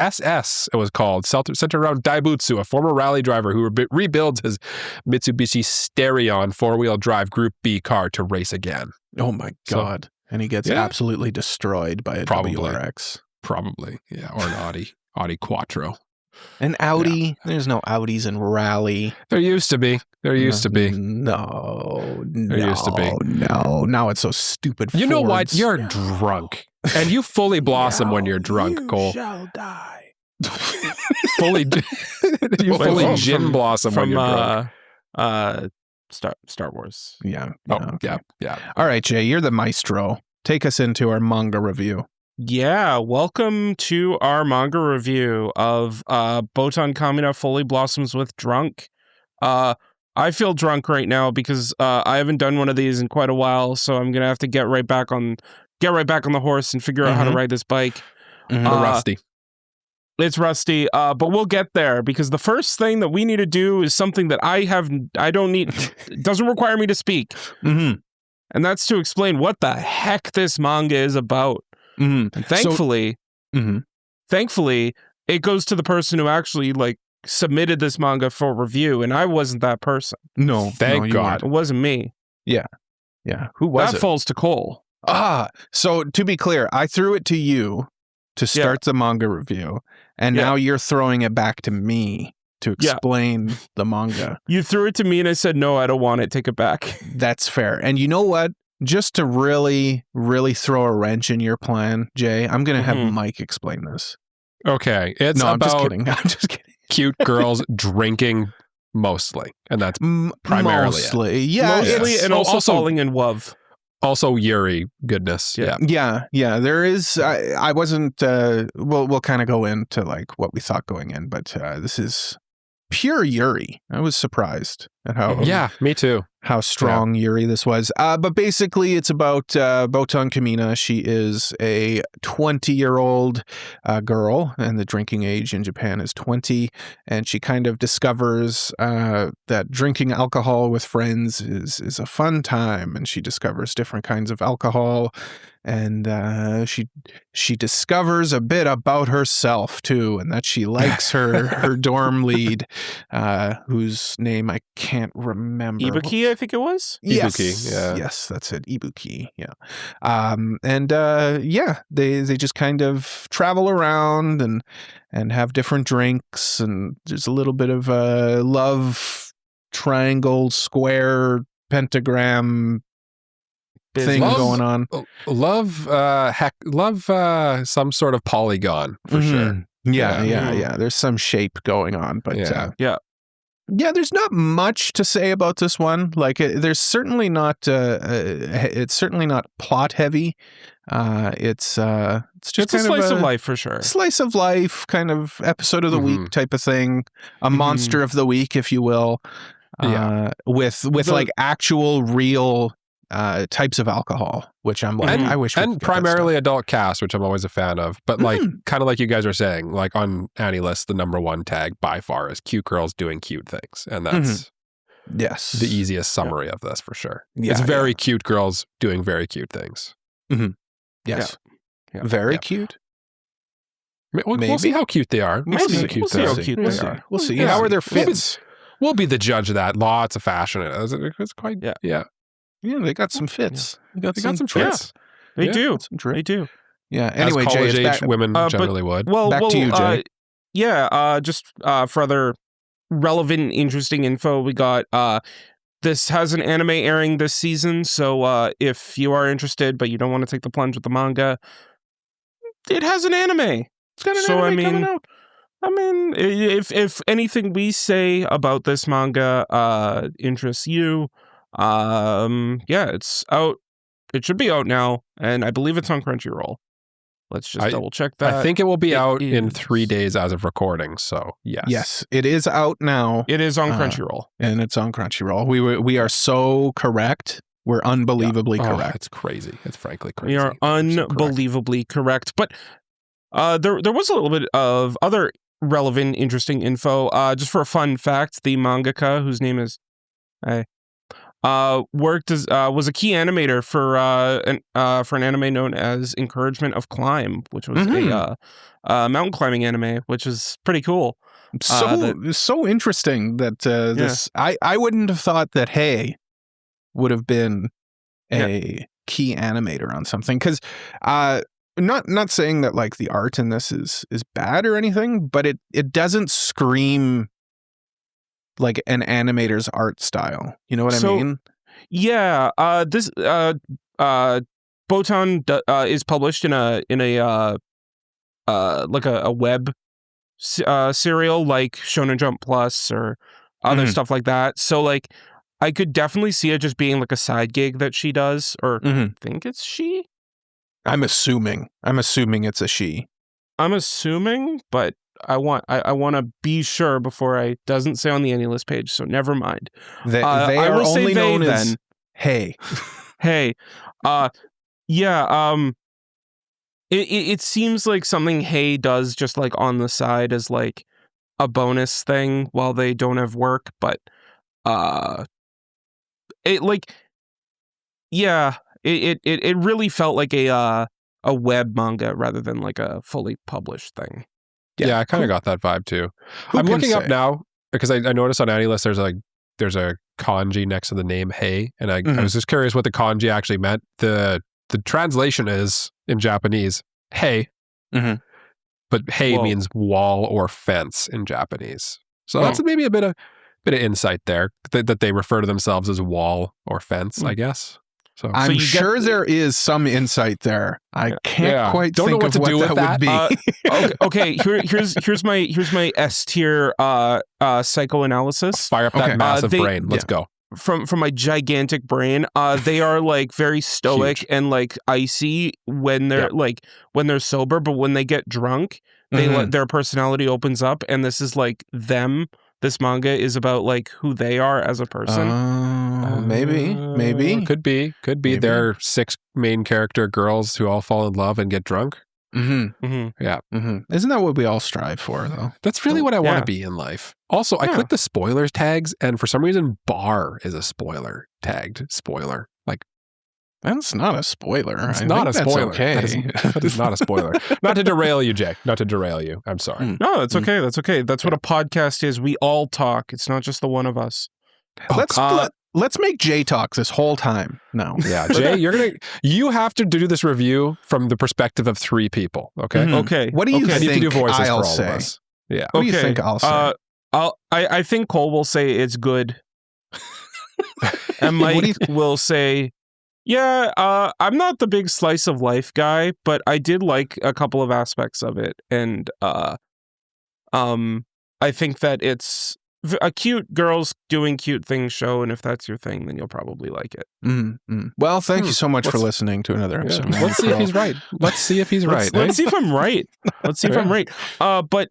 SS, it was called. Centered around Daibutsu, a former rally driver who rebuilds his Mitsubishi Starion 4-wheel drive Group B car to race again. Oh my God. And he gets absolutely destroyed by a WRX. Probably, yeah. Or an Audi Quattro. An Audi? Yeah. There's no Audis in rally. There used to be. No. There used to be. No. Now it's so stupid. You know what? You're drunk. And you fully blossom when you're drunk, Cole. You shall die. fully gin blossom when you're drunk. Star Wars. Yeah. Okay. Yeah. All right, Jay, you're the maestro. Take us into our manga review. Yeah, welcome to our manga review of Botan Kamiina Fully Blossoms with Drunk. I feel drunk right now because I haven't done one of these in quite a while, so I'm gonna have to get right back on the horse and figure out how to ride this bike. Rusty. It's rusty, but we'll get there because the first thing that we need to do is something that I don't need, doesn't require me to speak. Mm-hmm. And that's to explain what the heck this manga is about. Mm-hmm. And thankfully, it goes to the person who actually like submitted this manga for review, and I wasn't that person. No, Thank you God. It wasn't me. Yeah. Who was that it? falls to Cole. So to be clear, I threw it to you to start the manga review, and now you're throwing it back to me to explain the manga. You threw it to me and I said, no, I don't want it. Take it back. That's fair. And you know what? Just to really, really throw a wrench in your plan, Jay, I'm going to have Mike explain this. Okay. It's I'm about just kidding. I'm just kidding. cute girls drinking mostly. And that's primarily mostly. it. Yeah. Mostly, and also falling in love. Also Yuri goodness. Yeah. Yeah. There is, I wasn't, we'll kind of go into like what we thought going in, but this is pure Yuri. I was surprised at how me too. How strong Yuri this was. But basically it's about Botan Kamiina. She is a 20-year-old girl, and the drinking age in Japan is 20. And she kind of discovers that drinking alcohol with friends is a fun time. And she discovers different kinds of alcohol. And she discovers a bit about herself too, and that she likes her dorm lead, whose name I can't remember. Ibuki, I think it was. Yes, Ibuki, yes, that's it. Ibuki, yeah. They just kind of travel around and have different drinks, and there's a little bit of a love triangle, square, pentagram thing going on. Love some sort of polygon for sure. Yeah. There's some shape going on, but there's not much to say about this one. Like, there's certainly not. It's certainly not plot heavy. It's just a slice of life for sure. Slice of life, kind of episode of the week type of thing. A monster of the week, if you will. With like actual real types of alcohol, which I'm like, I wish. And primarily adult cast, which I'm always a fan of. But like, kind of like you guys are saying, like on AniList, the #1 tag by far is cute girls doing cute things, and that's the easiest summary of this for sure. It's very cute girls doing very cute things. Yes, very cute. We'll see how cute they are. We'll see how cute they are. We'll see. How are their fits? We'll be the judge of that. Lots of fashion. It's quite Yeah, they got some fits. They got some fits. They do. They do. Yeah. Anyway, as college Jay, age women generally would. Back to you, Jay. Just for other relevant, interesting info, we got this has an anime airing this season. So if you are interested, but you don't want to take the plunge with the manga, it has an anime. It's got an anime coming out. I mean, if anything we say about this manga interests you, it's out. It should be out now, and I believe it's on Crunchyroll. Let's just double check that. I think it will be out in 3 days as of recording. So yes, it is out now. It is on Crunchyroll, and it's on Crunchyroll. We are so correct. We're unbelievably correct. It's crazy. It's frankly crazy. We are unbelievably correct. But there was a little bit of other relevant, interesting info. Just for a fun fact, the mangaka, whose name is was a key animator for an anime known as Encouragement of Climb, which was a mountain climbing anime, which is pretty cool. So interesting that this. I wouldn't have thought that Hey would have been a key animator on something, because not saying that like the art in this is bad or anything, but it doesn't scream like an animator's art style. You know what I mean? Yeah. This Botan is published in a like a web serial like Shonen Jump Plus or other stuff like that. So like I could definitely see it just being like a side gig that she does, or think it's she. I'm assuming it's a she. I'm assuming, but I want to be sure before I doesn't say on the AniList page, so never mind. They are only known as Hey. Hey. it seems like something Hey does just like on the side as like a bonus thing while they don't have work, but it like it really felt like a web manga rather than like a fully published thing. Yeah, I kind of got that vibe too. I'm looking up now because I noticed on AniList there's a kanji next to the name Hey, and I was just curious what the kanji actually meant. The translation is in Japanese Hey, but Hey means wall or fence in Japanese. So that's maybe a bit of insight there that they refer to themselves as wall or fence, I guess. So I'm sure there is some insight there. I can't quite don't think know what of to do what with that would be. Okay. Here's my S tier psychoanalysis. Fire up that massive brain. Let's go. From my gigantic brain, they are like very stoic and like icy when they're when they're sober, but when they get drunk, they their personality opens up, and this is like them. This manga is about like who they are as a person. Maybe. Could be. Maybe. There are 6 main character girls who all fall in love and get drunk. Yeah. Isn't that what we all strive for, though? That's really what I want to be in life. Also, I clicked the spoilers tags, and for some reason, bar is a tagged spoiler. Like, that's not a spoiler. It's not a spoiler. Okay. That is not a spoiler. Not to derail you, Jay. Not to derail you. I'm sorry. No, that's okay. That's okay. That's what a podcast is. We all talk. It's not just the one of us. Let's make Jay talk this whole time. No. Yeah, Jay, you have to do this review from the perspective of 3 people. Okay. Okay. What do you think? I need to do voices I'll for all say? of us. Yeah. What do you think I'll say? I think Cole will say it's good, and Mike will say, "Yeah, I'm not the big slice of life guy, but I did like a couple of aspects of it, and I think that it's a cute girls doing cute things show, and if that's your thing, then you'll probably like it." Well, thank you so much for listening to another episode. Let's see if he's right. Let's see if he's right. Let's see if I'm right. Let's see if I'm right. But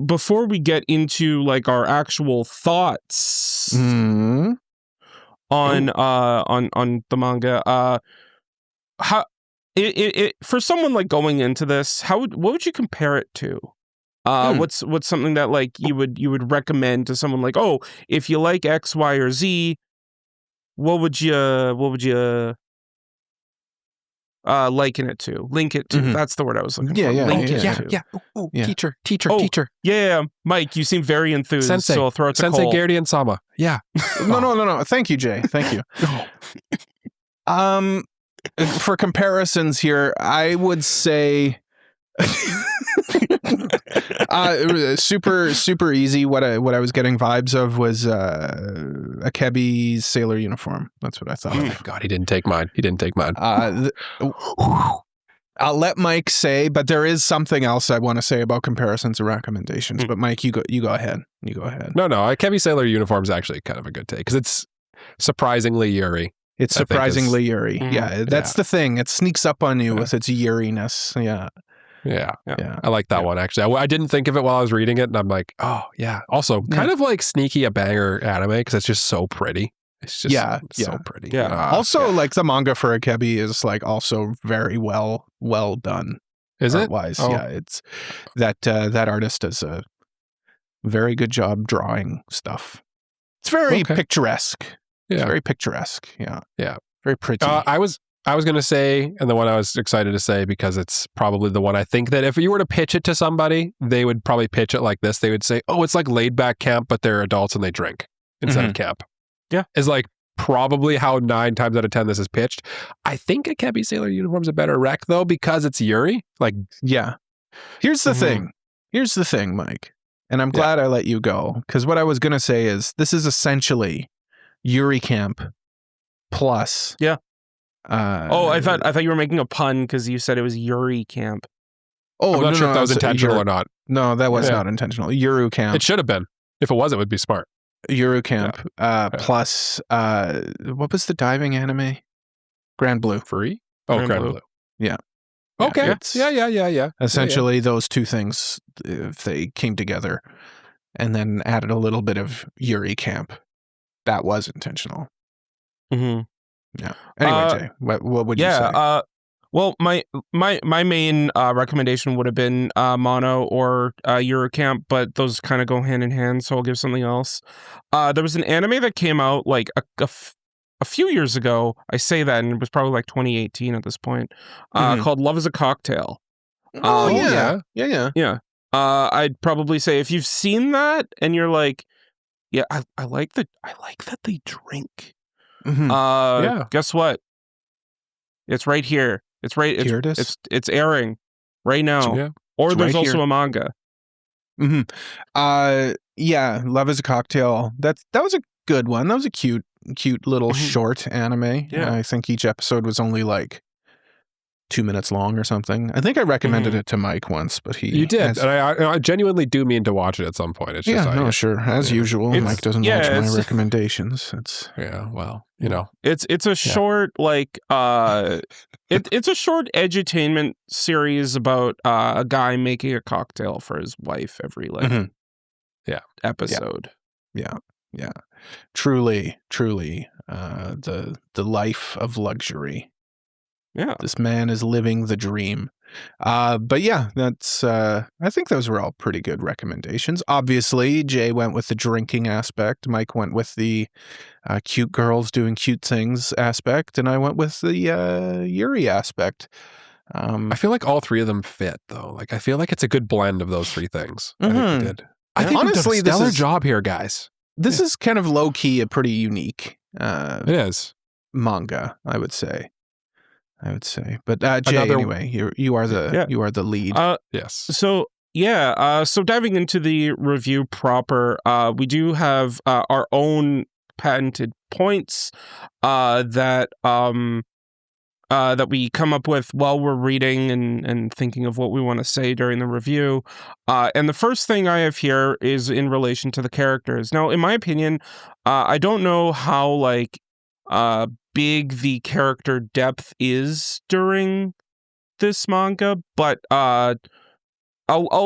before we get into like our actual thoughts on the manga, how it for someone like going into this, what would you compare it to? What's something that like you would recommend to someone like, oh, if you like X, Y, or Z, what would you liken it to? Link it to. That's the word I was looking for. Link it to. Ooh, teacher. Yeah. Mike, you seem very enthused. Sensei. So I'll throw it to Sensei Cole. Gardian Sama. Yeah. No. Thank you, Jay. Thank you. For comparisons here, I would say super easy. What I was getting vibes of was Akebi's sailor uniform. That's what I thought. Oh my God, he didn't take mine. I'll let Mike say, but there is something else I want to say about comparisons and recommendations. But Mike, you go ahead. No, Akebi sailor uniform is actually kind of a good take because it's surprisingly Yuri. It's surprisingly Yuri. Yeah, that's the thing. It sneaks up on you with its Yuriness. Yeah. I like that one, actually. I didn't think of it while I was reading it, and I'm like, oh, yeah. Also, kind of like sneaky a banger anime, because it's just so pretty. It's just so pretty. Yeah. Also, like, the manga for Akebi is, like, also very well done. Is it? Art-wise. Oh. Yeah, it's that artist does a very good job drawing stuff. It's very picturesque. Yeah. It's very picturesque. Yeah. Yeah. Very pretty. I was going to say, and the one I was excited to say, because it's probably the one I think that if you were to pitch it to somebody, they would probably pitch it like this. They would say, oh, it's like laid back camp, but they're adults and they drink instead of camp. Yeah. Is like probably how 9 times out of 10 this is pitched. I think Akebi sailor uniform's a better rec though, because it's Yuri. Like, yeah. Here's the thing. Here's the thing, Mike. And I'm glad I let you go, because what I was going to say is this is essentially Yuri camp plus. Yeah. I thought you were making a pun because you said it was Yuri camp. Oh, I'm not sure if that was intentional or not. No, that was not intentional. Yuru camp. It should have been. If it was, it would be smart. Yuru camp plus what was the diving anime? Grand Blue. Free? Oh, Grand Blue. Yeah. Okay. Yeah. Essentially, those two things, if they came together and then added a little bit of Yuri camp, that was intentional. Mm-hmm. Yeah. Anyway, Jay, what would you say? Well, my main recommendation would have been Mono or Eurocamp, but those kind of go hand in hand, so I'll give something else. There was an anime that came out like a few years ago. I say that, and it was probably like 2018 at this point, called Love is a Cocktail. Yeah. I'd probably say if you've seen that and you're like, yeah, I like that they drink. Guess what? It's right here. It's right. Here it is. It's airing right now. Yeah. Or It's there's right also here. a manga. Yeah, Love is a Cocktail. That was a good one. That was a cute little short anime. Yeah. I think each episode was only like 2 minutes long or something. I think I recommended it to Mike once, but You did, and I genuinely do mean to watch it at some point. It's just sure. As usual, Mike doesn't watch my recommendations. It's a short like it's a short edutainment series about a guy making a cocktail for his wife every episode. Yeah. Truly, the life of luxury. Yeah. This man is living the dream. But yeah, that's I think those were all pretty good recommendations. Obviously, Jay went with the drinking aspect, Mike went with the cute girls doing cute things aspect, and I went with the Yuri aspect. I feel like all three of them fit, though. Like I feel like it's a good blend of those three things. I think we did. I think honestly, we've done a stellar job here, guys. This is kind of low key a pretty unique it is manga, I would say. But Jay, anyway, you are the lead. yes. So diving into the review proper, we do have our own patented points that we come up with while we're reading and thinking of what we want to say during the review. And the first thing I have here is in relation to the characters. Now, in my opinion, I don't know how big the character depth is during this manga, but I'll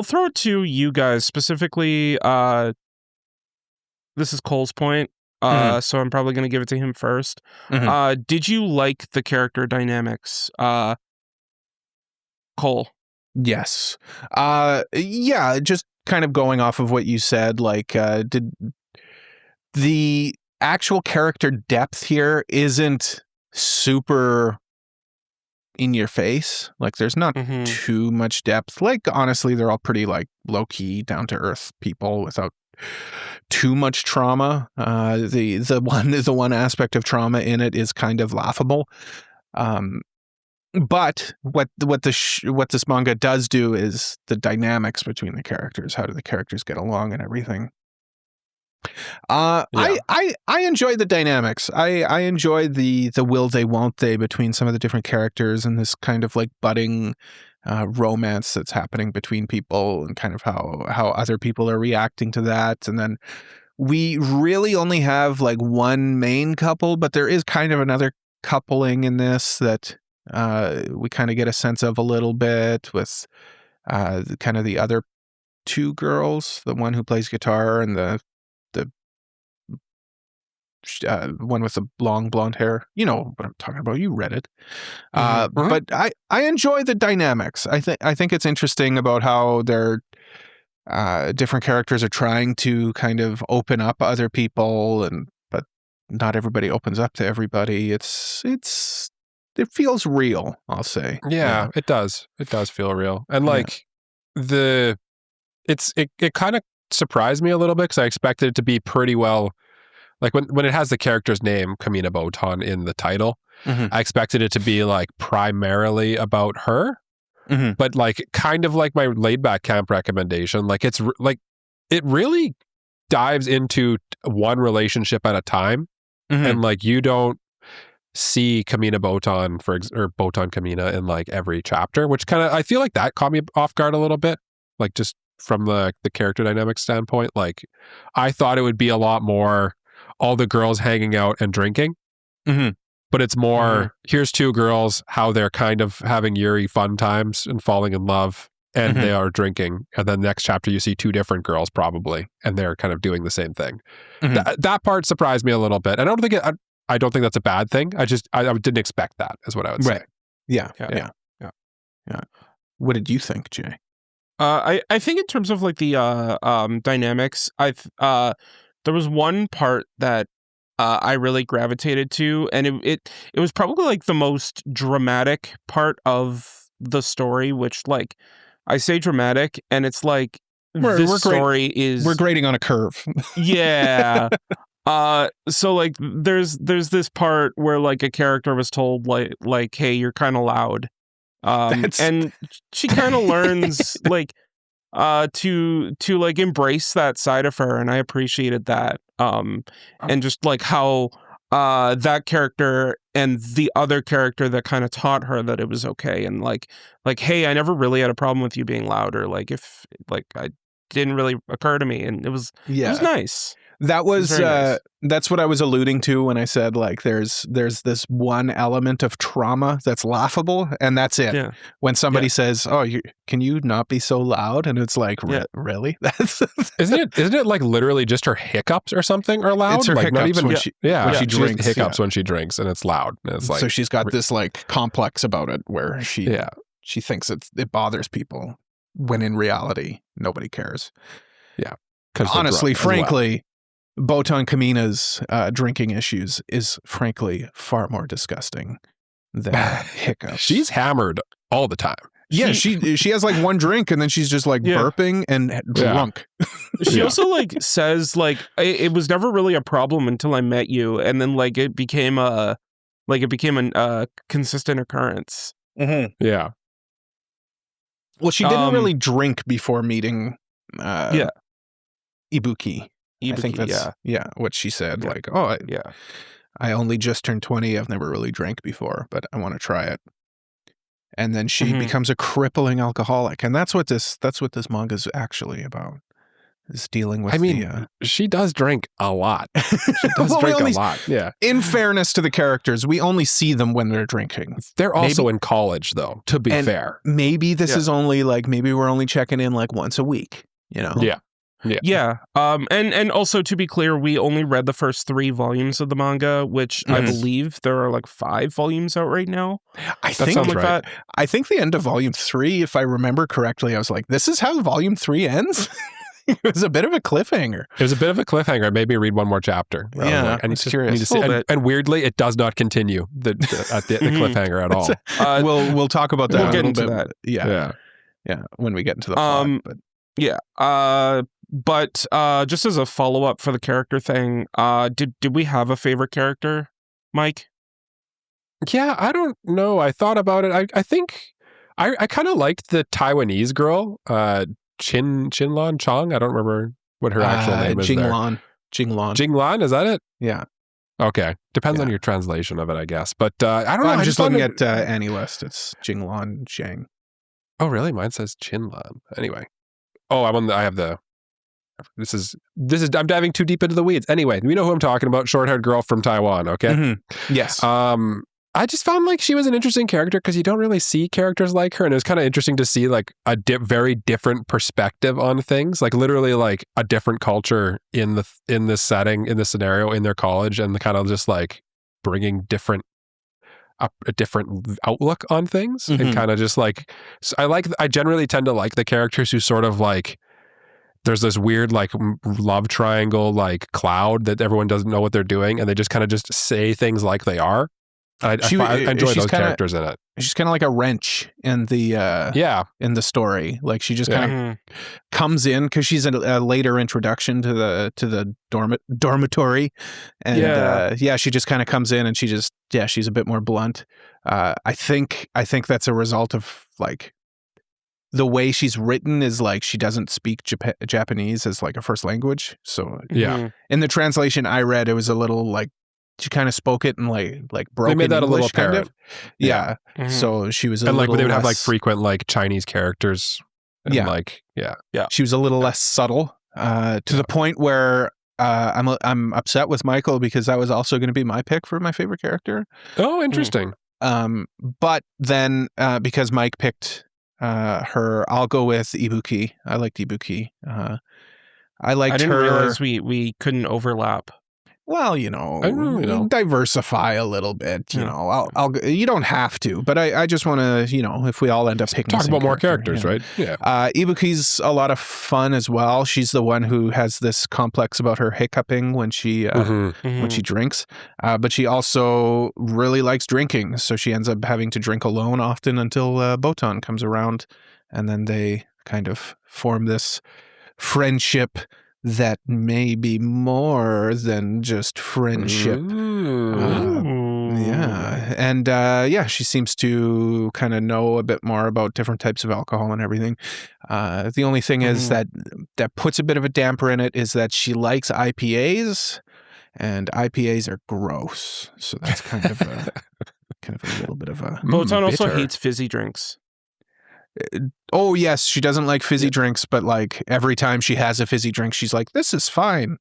throw it to you guys specifically. This is Cole's point, so I'm probably going to give it to him first. Did you like the character dynamics, Cole? Yes. Yeah, just kind of going off of what you said, did the actual character depth here isn't super in your face. Like there's not too much depth. Like honestly, they're all pretty like low key, down to earth people without too much trauma. The one aspect of trauma in it is kind of laughable. But what this manga does do is the dynamics between the characters. How do the characters get along and everything? I enjoy the dynamics. I enjoy the will they won't they between some of the different characters and this kind of like budding romance that's happening between people and kind of how other people are reacting to that. And then we really only have like one main couple, but there is kind of another coupling in this that we kind of get a sense of a little bit with kind of the other two girls, the one who plays guitar and the one with the long blonde hair. You know what I'm talking about. You read it. But I enjoy the dynamics. I think it's interesting about how they're different characters are trying to kind of open up other people, but not everybody opens up to everybody. It feels real, I'll say. Yeah, it does. It does feel real. And it kind of surprised me a little bit because I expected it to be pretty well. Like when it has the character's name, Kamina Botan, in the title, I expected it to be like primarily about her, but like kind of like my laid back camp recommendation. Like it's like it really dives into one relationship at a time, and like you don't see Kamina Botan or Botan Kamiina in like every chapter, which kind of I feel like that caught me off guard a little bit. Like just from the character dynamic standpoint, like I thought it would be a lot more all the girls hanging out and drinking. But it's more, here's two girls, how they're kind of having Yuri fun times and falling in love, and they are drinking. And then next chapter, you see two different girls probably, and they're kind of doing the same thing. That part surprised me a little bit. And I don't think that's a bad thing. I didn't expect that, is what I would say. Yeah. What did you think, Jay? I think in terms of like the dynamics, there was one part that I really gravitated to, and it was probably like the most dramatic part of the story, which like I say dramatic, and it's like we're grading on a curve. Yeah. So like there's this part where like a character was told like hey, you're kind of loud. And she kind of learns like to like embrace that side of her, and I appreciated that. And just like how that character and the other character that kind of taught her that it was okay, and like hey, I never really had a problem with you being louder, like if like I didn't really occur to me, and it was nice. That was nice. That's what I was alluding to when I said like there's this one element of trauma that's laughable, and that's it. Yeah. When somebody says, "Oh, can you not be so loud?" and it's like, really? That's Isn't it like literally just her hiccups or something are loud? It's her like hiccups not even when she drinks. Hiccups yeah. when she drinks, and it's loud. And it's like so she's got this like complex about it where she thinks it bothers people when in reality nobody cares. Yeah. Honestly, frankly, Botan Kamina's drinking issues is frankly far more disgusting than hiccups. She's hammered all the time. Yeah, she has like one drink and then she's just like burping and drunk. She also like says like it was never really a problem until I met you, and then like it became a consistent occurrence. Mm-hmm. Yeah. Well, she didn't really drink before meeting Ibuki. I think that's what she said. Yeah. Like, I only just turned 20. I've never really drank before, but I want to try it. And then she becomes a crippling alcoholic, and that's what this manga is actually about. Is dealing with. She does drink a lot. She does drink a lot. Yeah. In fairness to the characters, we only see them when they're drinking. Also maybe in college, though. To be fair, maybe this is only like maybe we're only checking in like once a week. You know. Yeah. Yeah. And also to be clear, we only read the first 3 volumes of the manga, which I believe there are like 5 volumes out right now. I think that. I think the end of volume 3, if I remember correctly, I was like, this is how volume 3 ends? It was a bit of a cliffhanger. It was a bit of a cliffhanger. Maybe read one more chapter. Yeah, I'm curious. And weirdly, it does not continue the cliffhanger at all. We'll talk about that. We'll get into bit. that. Yeah, when we get into the plot. But just as a follow up for the character thing, did we have a favorite character, Mike? Yeah, I don't know. I thought about it. I think I kind of liked the Taiwanese girl, Chinlan Chong. I don't remember what her actual name is. Jinglan, is that it? Yeah. Okay. Depends on your translation of it, I guess. But I don't know. I'm just looking at AniList. It's Jinglan Zhang. Oh, really? Mine says Chinlan. Anyway. Oh, I have the. This is. I'm diving too deep into the weeds. Anyway, we know who I'm talking about. Short-haired girl from Taiwan. Okay. Mm-hmm. Yes. I just found like she was an interesting character because you don't really see characters like her, and it was kind of interesting to see like a very different perspective on things, like literally like a different culture in this setting, in this scenario, in their college, and the kind of just like bringing a different outlook on things, and kind of just like I generally tend to like the characters who sort of like there's this weird like love triangle like cloud that everyone doesn't know what they're doing, and they just kind of just say things like they are. I enjoy those characters in it. She's kind of like a wrench in the in the story. Like she just kind of comes in because she's a later introduction to the dormitory, and she just kind of comes in and she's a bit more blunt. I think that's a result of like the way she's written is like she doesn't speak Japanese as like a first language. So in the translation I read, it was a little like. She kind of spoke it in like broken English. They made that English, a little kind of. Yeah. So she was a little they would less, have like frequent like Chinese characters. And She was a little less subtle to the point where I'm upset with Michael because that was also going to be my pick for my favorite character. Oh, interesting. But then because Mike picked her, I'll go with Ibuki. I liked Ibuki. I didn't realize we couldn't overlap. Well, diversify a little bit. You know, you don't have to, but I just want to, if we all end up picking talk about more characters, right? Yeah. Ibuki's a lot of fun as well. She's the one who has this complex about her hiccuping when she drinks, but she also really likes drinking, so she ends up having to drink alone often until Botan comes around, and then they kind of form this friendship that may be more than just friendship. Yeah. And she seems to kind of know a bit more about different types of alcohol and everything. The only thing is that puts a bit of a damper in it is that she likes IPAs, and IPAs are gross. So that's kind of a little bit of a... Botan also hates fizzy drinks. Oh, yes, she doesn't like fizzy drinks, but like every time she has a fizzy drink, she's like, this is fine.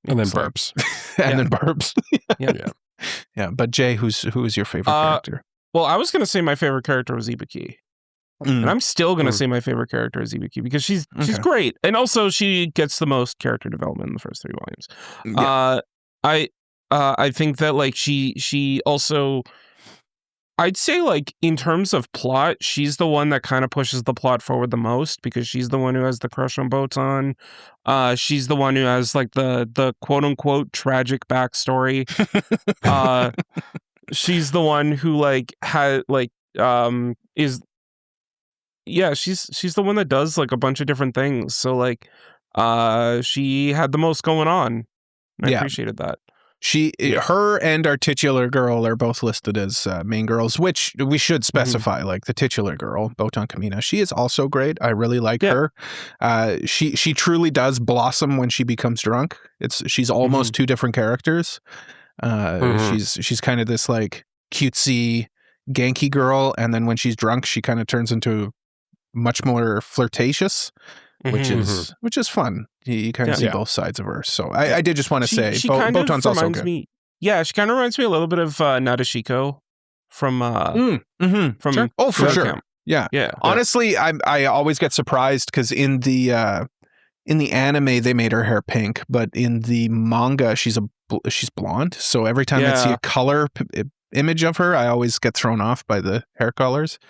And then burps. Then burps. Yeah. But Jay, who is your favorite character? Well, I was going to say my favorite character was Ibuki. And I'm still going to say my favorite character is Ibuki because she's great. And also she gets the most character development in the first 3 volumes. Yeah. I think that like she also... I'd say, like, in terms of plot, she's the one that kind of pushes the plot forward the most because she's the one who has the crush on Botan. She's the one who has, like, the quote-unquote tragic backstory. She's the one who, like, she's the one that does, like, a bunch of different things. So, like, she had the most going on. And I appreciated that. Her and our titular girl are both listed as main girls, which we should specify. Like the titular girl, Botan Kamiina, she is also great. I really like her. She truly does blossom when she becomes drunk. She's almost 2 different characters. She's kind of this like cutesy, Genki girl, and then when she's drunk, she kind of turns into much more flirtatious. Which is fun. You kind of see both sides of her. So I did just want to say, Botan's also good. She kind of reminds me a little bit of Nadeshiko from Sure. Oh, for sure. Camp. Yeah. Honestly, I always get surprised because in the anime they made her hair pink, but in the manga she's blonde. So every time I see a color image of her, I always get thrown off by the hair colors.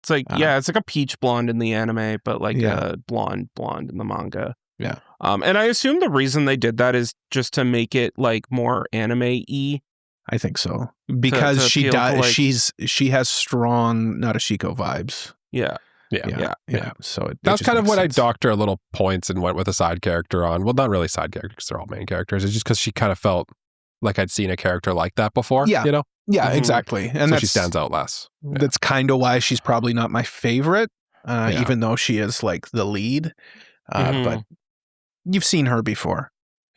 It's like it's like a peach blonde in the anime, but like a blonde in the manga. Yeah. And I assume the reason they did that is just to make it like more anime-y. I think so. Because she has strong Nadeshiko vibes. Yeah. So that's kind of what sense. I docked her a little points and went with a side character on. Well, not really side characters, they're all main characters. It's just because she kind of felt like I'd seen a character like that before. Yeah. Yeah, exactly. And so she stands out less. That's kind of why she's probably not my favorite, even though she is like the lead. But you've seen her before.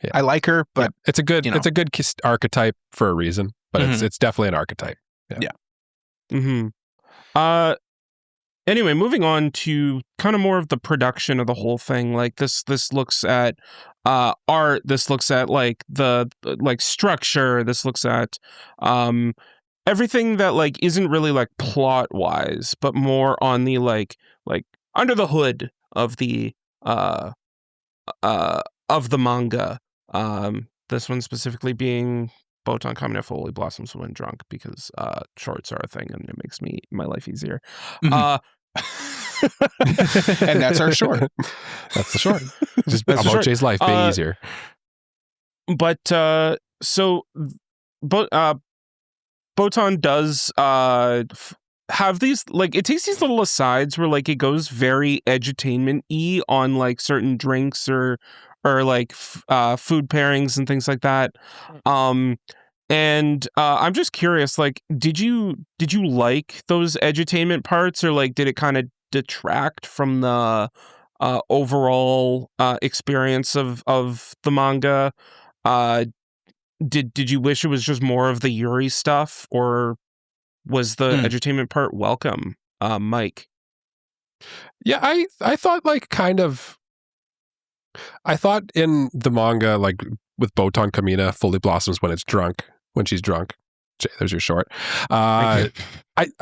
Yeah. I like her, but it's a good archetype for a reason. But it's definitely an archetype. Anyway, moving on to kind of more of the production of the whole thing. Like this looks at art. This looks at like the structure. This looks at everything that like isn't really like plot wise, but more on the like under the hood of the manga. This one specifically being Botan Kamiina fully blossoms when drunk because shorts are a thing and it makes my life easier. And that's our short. That's the short. Just about Jay's life being easier. But Botan does have these like it takes these little asides where like it goes very edutainment-y on like certain drinks or like food pairings and things like that. And I'm just curious, like, did you like those edutainment parts, or like did it kind of detract from the overall experience of the manga? Did you wish it was just more of the Yuri stuff, or was the edutainment part welcome, Mike? Yeah, I thought like kind of. I thought in the manga, like with Botan Kamiina, fully blossoms when she's drunk. Jay, there's your short. I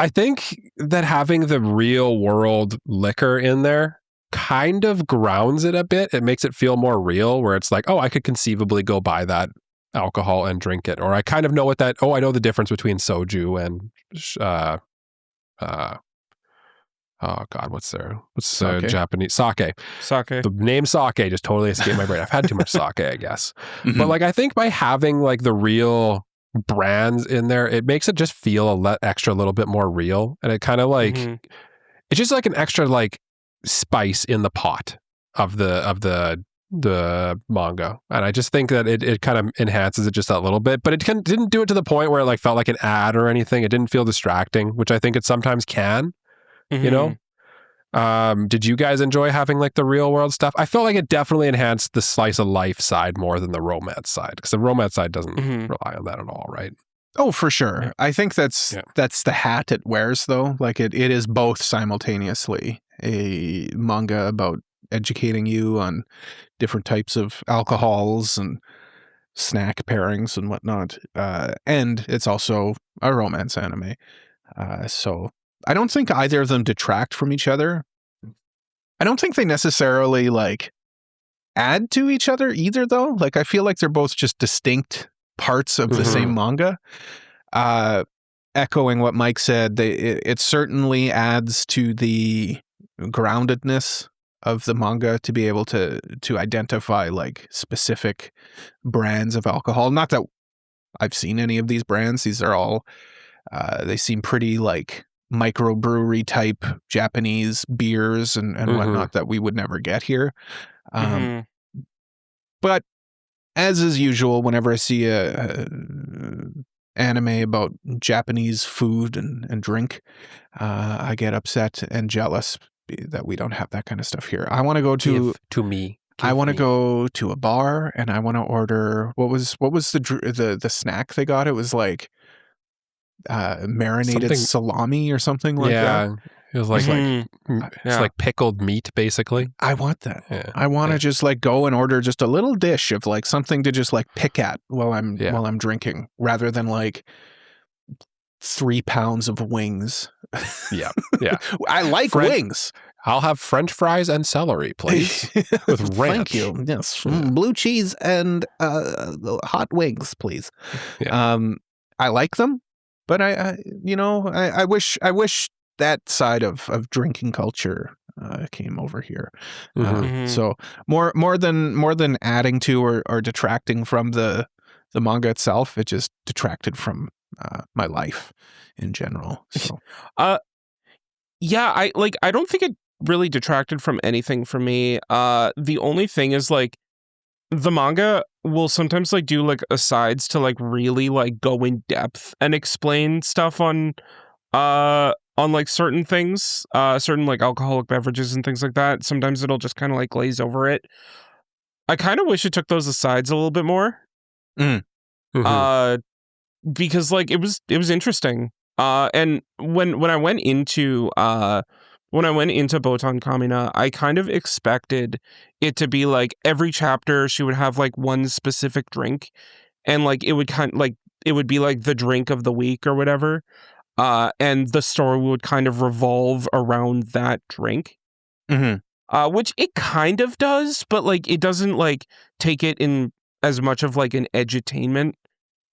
think that having the real world liquor in there kind of grounds it a bit. It makes it feel more real, where it's like, oh, I could conceivably go buy that alcohol and drink it, or I kind of know what that. Oh, I know the difference between soju and oh God, what's Japanese sake? Sake. The name sake just totally escaped my brain. I've had too much sake, I guess. But like, I think by having like the real brands in there, it makes it just feel extra little bit more real, and it kind of like it's just like an extra like spice in the pot of the manga, and I just think that it kind of enhances it just that little bit. But it didn't do it to the point where it like felt like an ad or anything. It didn't feel distracting, which I think it sometimes can. You know, did you guys enjoy having like the real world stuff? I felt like it definitely enhanced the slice of life side more than the romance side, because the romance side doesn't rely on that at all, right? Oh, for sure. I think that's the hat it wears, though. Like it is both simultaneously a manga about educating you on different types of alcohols and snack pairings and whatnot, and it's also a romance anime. So I don't think either of them detract from each other. I don't think they necessarily like add to each other either, though. Like I feel like they're both just distinct parts of the same manga. Echoing what Mike said, it certainly adds to the groundedness of the manga to be able to identify like specific brands of alcohol. Not that I've seen any of these brands. These are all they seem pretty like microbrewery type Japanese beers and whatnot that we would never get here. But as is usual, whenever I see a anime about Japanese food and drink, I get upset and jealous that we don't have that kind of stuff here. I want to go I want to go to a bar and I want to order what was the snack they got? It was like marinated salami or something like that. It was like it's like pickled meat, basically. I want that. Yeah. I want to just like go and order just a little dish of like something to just like pick at while I'm drinking, rather than like 3 pounds of wings. Yeah. I like wings. I'll have French fries and celery, please, with ranch. Thank you. Yes, blue cheese and hot wings, please. Yeah. I like them, but I wish that side of drinking culture came over here. So more than adding to or detracting from the manga itself, it just detracted from my life in general. So I don't think it really detracted from anything for me. The only thing is like the manga will sometimes like do like asides to like really like go in depth and explain stuff on like certain things, certain like alcoholic beverages and things like that. Sometimes it'll just kind of like glaze over it. I kind of wish it took those asides a little bit more. Because like it was interesting. And when I went into Botan Kamiina, I kind of expected it to be like every chapter she would have like one specific drink, and like it would be like the drink of the week or whatever. And the story would kind of revolve around that drink. Which it kind of does, but like it doesn't like take it in as much of like an edutainment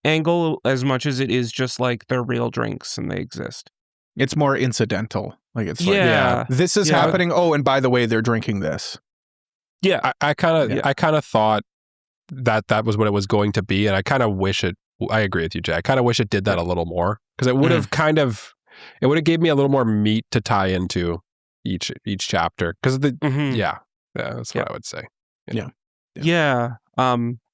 angle as much as it is just like they're real drinks and they exist. It's more incidental. Like it's like, this is happening. Oh, and by the way, they're drinking this. Yeah. I kind of thought that was what it was going to be. And I kind of wish I agree with you, Jay. I kind of wish it did that a little more, because it would have it would have gave me a little more meat to tie into each chapter. Because that's what I would say. Yeah.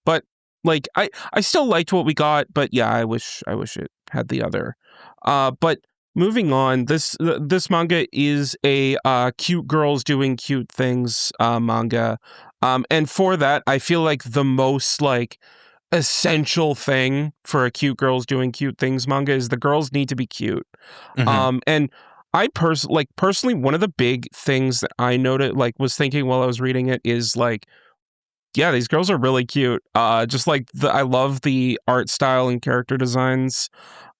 But like I still liked what we got, but yeah, I wish it had the other. But moving on, this manga is a cute girls doing cute things manga. And for that, I feel like the most like essential thing for a cute girls doing cute things manga is the girls need to be cute. And I personally, one of the big things that I noted, like was thinking while I was reading it, is like, yeah, these girls are really cute. Just like I love the art style and character designs.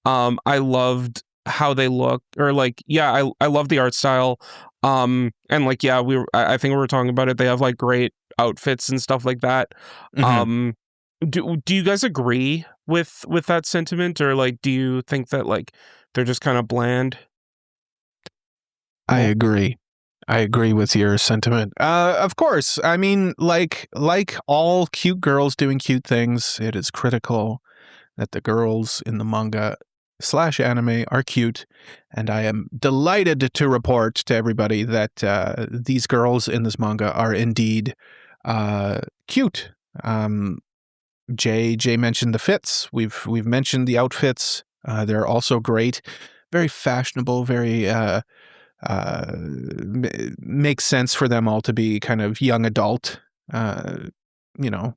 I loved how they look, or like, yeah, I love the art style. And like, yeah, I think we were talking about it. They have like great outfits and stuff like that. Do you guys agree with that sentiment, or like, do you think that like they're just kind of bland? I agree. I agree with your sentiment. Of course. I mean, like all cute girls doing cute things, it is critical that the girls in the manga / anime are cute. And I am delighted to report to everybody that these girls in this manga are indeed cute. Jay mentioned the fits. We've mentioned the outfits. They're also great. Very fashionable, very makes sense for them all to be kind of young adult. You know,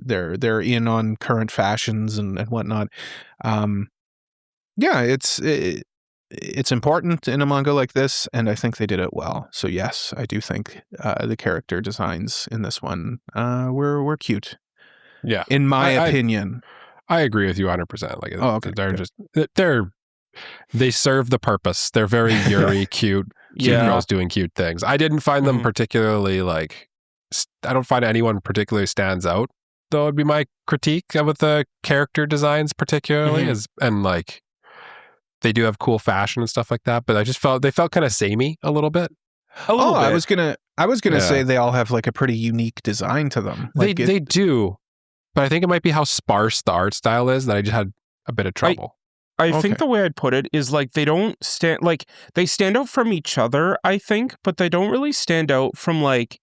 they're in on current fashions and whatnot. Yeah, it's important in a manga like this, and I think they did it well. So yes, I do think the character designs in this one were cute. Yeah, in my opinion. I agree with you 100%. Like, okay, they serve the purpose. They're very Yuri cute girls doing cute things. I didn't find them particularly like, I don't find anyone particularly stands out, though. It'd be my critique with the character designs particularly and like, they do have cool fashion and stuff like that, but I just felt they felt kind of samey a little bit. I was gonna say they all have like a pretty unique design to them. Like they do, but I think it might be how sparse the art style is that I just had a bit of trouble. I think the way I'd put it is like they don't stand, like they stand out from each other, I think, but they don't really stand out from like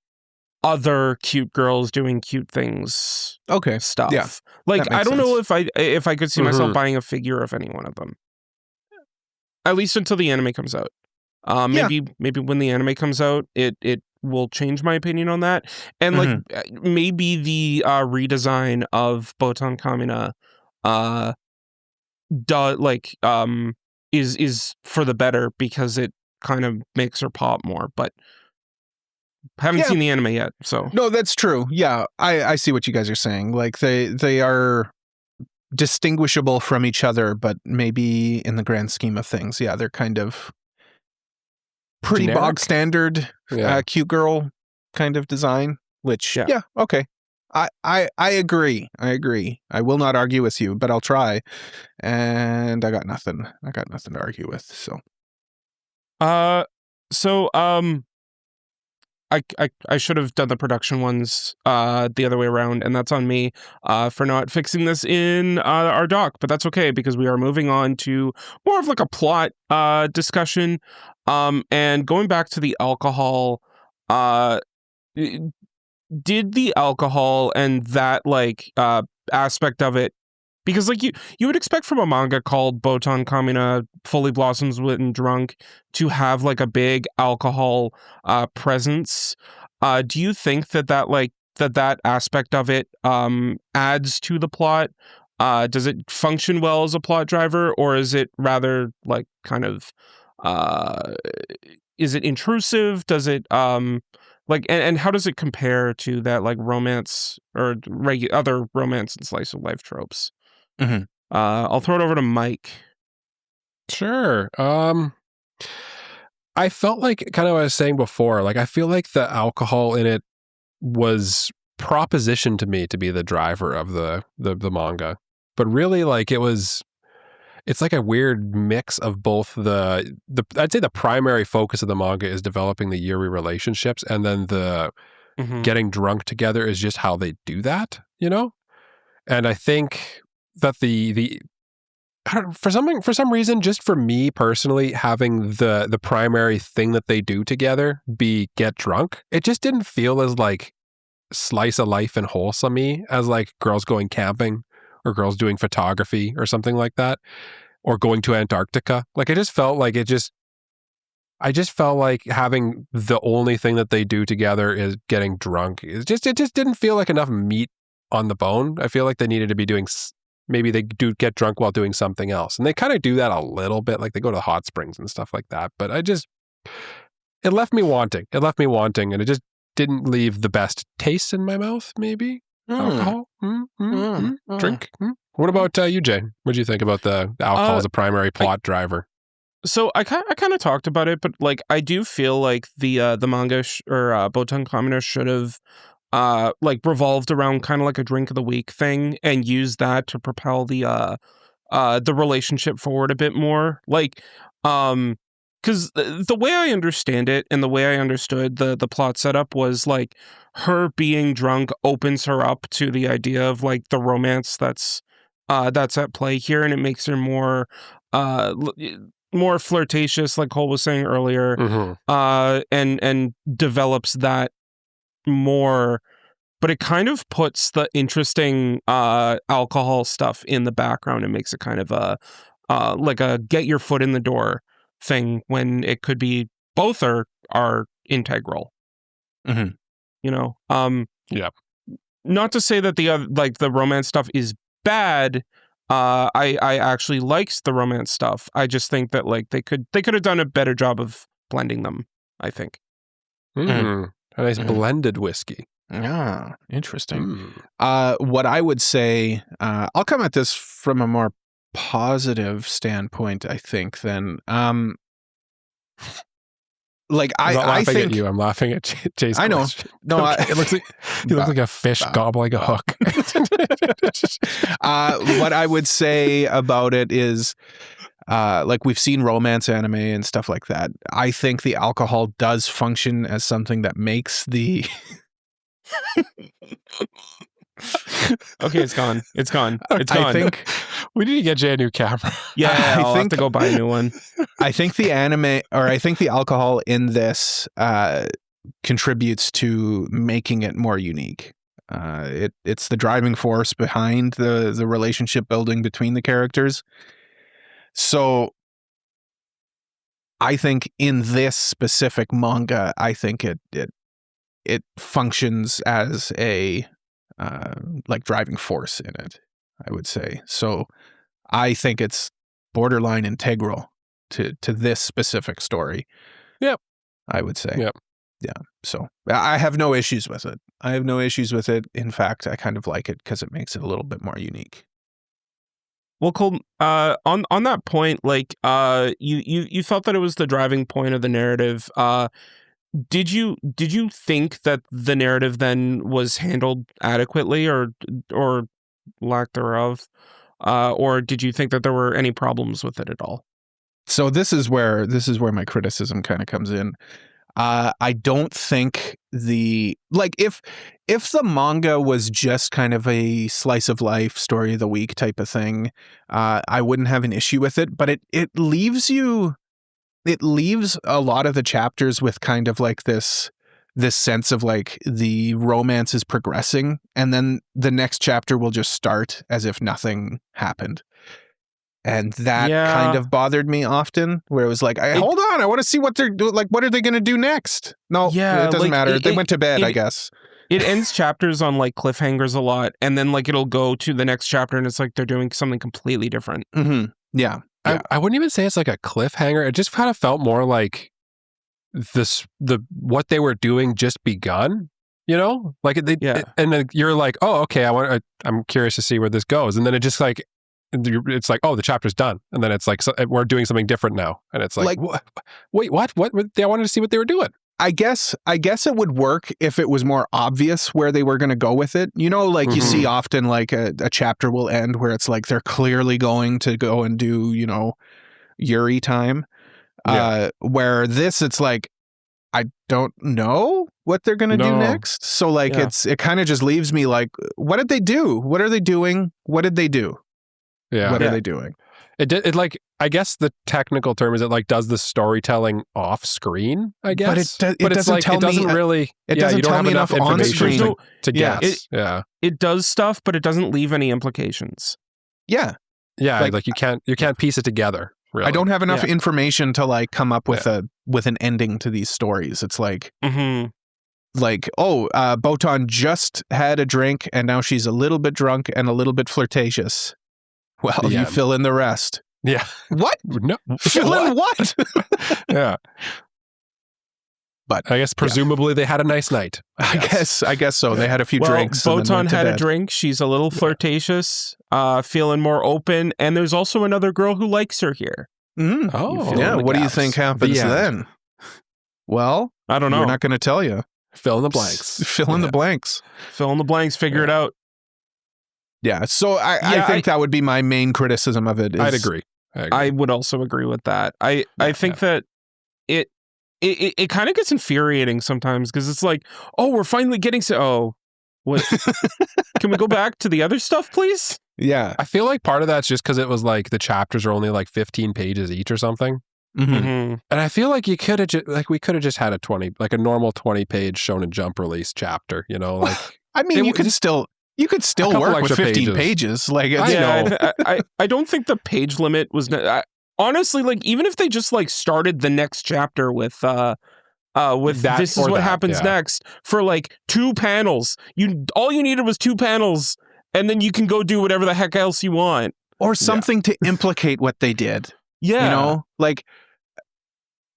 other cute girls doing cute things. Okay. Stuff. Yeah. Like I don't know if I could see myself buying a figure of any one of them. At least until the anime comes out. Maybe when the anime comes out, it will change my opinion on that. And like maybe the redesign of Botan Kamiina is for the better because it kind of makes her pop more, but haven't seen the anime yet, so. No, that's true. Yeah, I see what you guys are saying. Like they are distinguishable from each other, but maybe in the grand scheme of things, yeah, they're kind of pretty generic? bog standard cute girl kind of design, which okay. I agree. I will not argue with you, but I'll try. And I got nothing to argue with. So I should have done the production ones the other way around, and that's on me for not fixing this in our doc, but that's okay because we are moving on to more of like a plot discussion. And going back to the alcohol, did the alcohol and that like aspect of it, because like you would expect from a manga called Botan Kamiina Fully Blossoms When Drunk to have like a big alcohol presence. Do you think that like that aspect of it adds to the plot? Does it function well as a plot driver, or is it rather like kind of is it intrusive? Does it like, and how does it compare to that like romance or other romance and slice of life tropes? I'll throw it over to Mike. Sure. I felt like kind of what I was saying before, like I feel like the alcohol in it was propositioned to me to be the driver of the manga, but really like it's like a weird mix of both the I'd say the primary focus of the manga is developing the Yuri relationships, and then the getting drunk together is just how they do that, you know? And I think that for some reason, just for me personally, having the primary thing that they do together be get drunk, it just didn't feel as like slice of life and wholesome-y as like girls going camping or girls doing photography or something like that, or going to Antarctica. Like I just felt like having the only thing that they do together is getting drunk. It just didn't feel like enough meat on the bone. I feel like they needed to be doing, maybe they do get drunk while doing something else. And they kind of do that a little bit, like they go to the hot springs and stuff like that. But it left me wanting. And it just didn't leave the best taste in my mouth, maybe. Alcohol? Drink? What about you, Jay? What do you think about the alcohol as a primary plot driver? So I kind of talked about it, but like I do feel like the manga or Botan Kamiina should have like revolved around kind of like a drink of the week thing and used that to propel the relationship forward a bit more. Like because the way I understand it and the way I understood the plot setup was like her being drunk opens her up to the idea of like the romance that's at play here, and it makes her more more flirtatious, like Cole was saying earlier, and develops that more. But it kind of puts the interesting alcohol stuff in the background and makes it kind of like a get your foot in the door thing when it could be both are integral. Mhm. You know, Yeah. not to say that the romance stuff is bad. I actually likes the romance stuff. I just think that like they could have done a better job of blending them, I think. A nice blended whiskey. Ah, interesting. What I would say, I'll come at this from a more positive standpoint, I think, then. Like I'm not I laughing think at you. I'm laughing at Jay's I know. question. No, it looks like you look like a fish gobbling a hook. what I would say about it is, like we've seen romance anime and stuff like that. I think the alcohol does function as something that makes the. Okay, it's gone. It's gone. It's I gone. think we need to get Jay a new camera. Yeah, I I'll have think- to go buy a new one. I think the anime, or I think the alcohol in this contributes to making it more unique. It's the driving force behind the relationship building between the characters. So I think in this specific manga, I think it functions as a like driving force in it, I would say. So I think it's borderline integral to this specific story. Yep. I would say. Yep. Yeah. So I have no issues with it. In fact, I kind of like it because it makes it a little bit more unique. Well, Cole, on that point, like, you felt that it was the driving point of the narrative. Did you think that the narrative then was handled adequately, or lack thereof, or did you think that there were any problems with it at all? So this is where my criticism kind of comes in. I don't think if the manga was just kind of a slice of life story of the week type of thing, I wouldn't have an issue with it. But it leaves a lot of the chapters with kind of like this sense of like the romance is progressing, and then the next chapter will just start as if nothing happened. And that kind of bothered me often, where it was like, hold on, I want to see what they're doing. Like, what are they going to do next? No, it doesn't matter. They went to bed, I guess. It ends chapters on like cliffhangers a lot, and then like it'll go to the next chapter, and it's like they're doing something completely different. Mm-hmm. Yeah. I wouldn't even say it's like a cliffhanger. It just kind of felt more like what they were doing just begun. You know, like and then you're like, oh, okay, I'm curious to see where this goes, and then it just like. It's like, oh, the chapter's done, and then it's like we're doing something different now, and it's like wait, what? I wanted to see what they were doing. I guess it would work if it was more obvious where they were going to go with it. You know, like you see often like a chapter will end where it's like they're clearly going to go and do, you know, Yuri time. Where this, it's like, I don't know what they're going to do next. So like it kind of just leaves me like, what did they do? What are they doing? What did they do? Yeah. What are they doing? It like, I guess the technical term is it like does the storytelling off screen, I guess. But it doesn't like, tell it doesn't me. really. It doesn't you don't tell have me enough on information screen to guess. It does stuff, but it doesn't leave any implications. Yeah. Yeah. Like you can't piece it together. Really. I don't have enough information to like come up with an ending to these stories. It's like. Like, Botan just had a drink and now she's a little bit drunk and a little bit flirtatious. Well, you fill in the rest. Yeah. What? No. Fill in what? Yeah. But I guess presumably they had a nice night. I guess so. They had a few drinks. Botan had a drink. She's a little flirtatious, feeling more open, and there's also another girl who likes her here. Oh, yeah. the What do you gaps. think happens The end. then? Well, I don't know. we're not going to tell you. Fill in the blanks. Fill in the blanks. Fill in the blanks. Figure it out. Yeah. So I think that would be my main criticism of it. I'd agree. I would also agree with that. I think that it kind of gets infuriating sometimes because it's like, oh, we're finally getting what? Can we go back to the other stuff, please? Yeah. I feel like part of that's just because it was like the chapters are only like 15 pages each or something. Mm-hmm. And I feel like we could have just had a normal 20-page Shonen Jump release chapter, you know, like I mean, you could still work with 15 pages. Like, I don't think the page limit was honestly, like, even if they just like started the next chapter with that, this is what happens next for like 2 panels. All you needed was 2 panels, and then you can go do whatever the heck else you want, or something to implicate what they did. Yeah, you know, like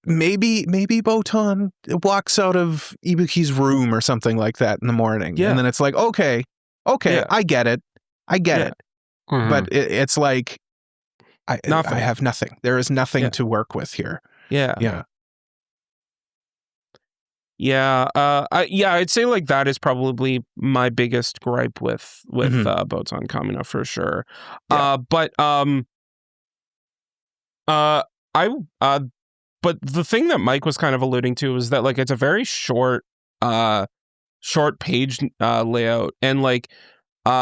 maybe Botan walks out of Ibuki's room or something like that in the morning, and then it's like, okay, I get it, Mm-hmm. but it's like I have nothing. There is nothing to work with here. Yeah. I'd say like that is probably my biggest gripe with Botan Kamiina for sure. But the thing that Mike was kind of alluding to is that like it's a very short page layout, and like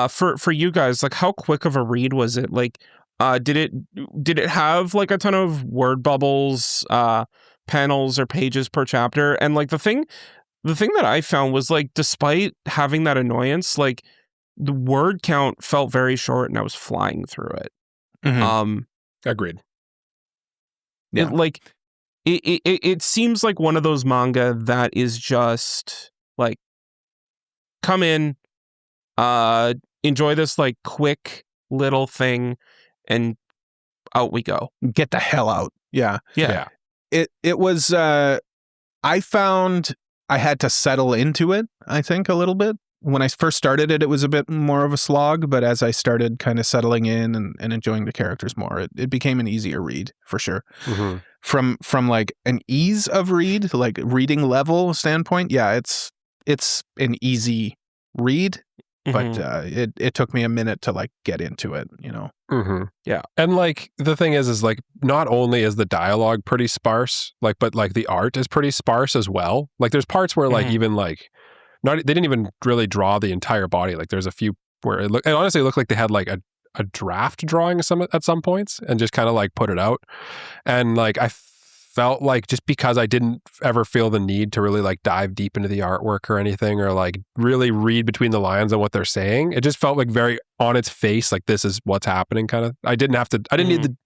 for you guys, like how quick of a read was it? Like did it have like a ton of word bubbles, panels or pages per chapter? And like the thing that I found was like, despite having that annoyance, like the word count felt very short and I was flying through it. Agreed. Yeah. It seems like one of those manga that is just like, come in, enjoy this like quick little thing, and out we go. Get the hell out. Yeah. It was I found I had to settle into it, I think, a little bit. When I first started it was a bit more of a slog, but as I started kind of settling in and enjoying the characters more, it became an easier read for sure. Mm-hmm. From like an ease of read, like reading level standpoint, it's an easy read, but it took me a minute to like get into it, you know. Mm-hmm. Yeah. And like the thing is like not only is the dialogue pretty sparse, like, but like the art is pretty sparse as well. Like there's parts where like even like they didn't even really draw the entire body. Like there's a few where it honestly looked like they had like a draft drawing at some points and just kind of like put it out. And like I felt like just because I didn't ever feel the need to really like dive deep into the artwork or anything, or like really read between the lines on what they're saying, it just felt like very on its face, like this is what's happening kind of. I didn't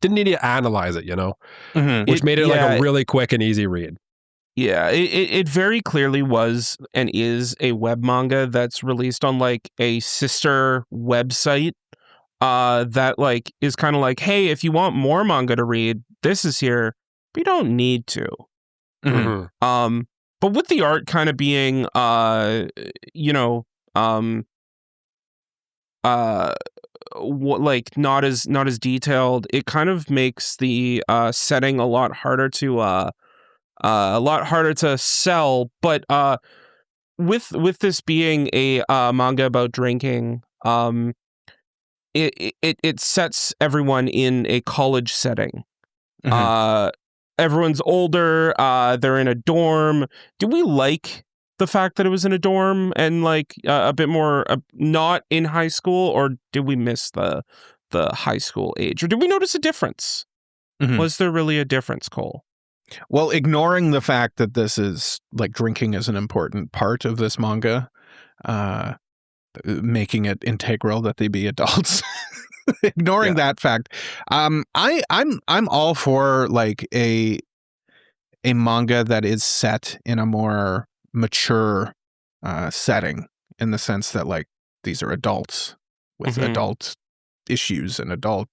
need to analyze it, you know, which made it like a really quick and easy read. Yeah, it very clearly was and is a web manga that's released on like a sister website that like is kind of like, hey, if you want more manga to read, this is here, but you don't need to. But with the art kind of being like not as detailed, it kind of makes the setting a lot harder to sell. But with this being a manga about drinking, it sets everyone in a college setting. Everyone's older, they're in a dorm. Do we like the fact that it was in a dorm and like a bit more not in high school, or did we miss the high school age, or did we notice a difference? Was there really a difference, Cole? Well, ignoring the fact that this is like drinking is an important part of this manga, making it integral that they be adults. Ignoring that fact, I'm all for like a manga that is set in a more mature setting, in the sense that like these are adults with adult issues and adult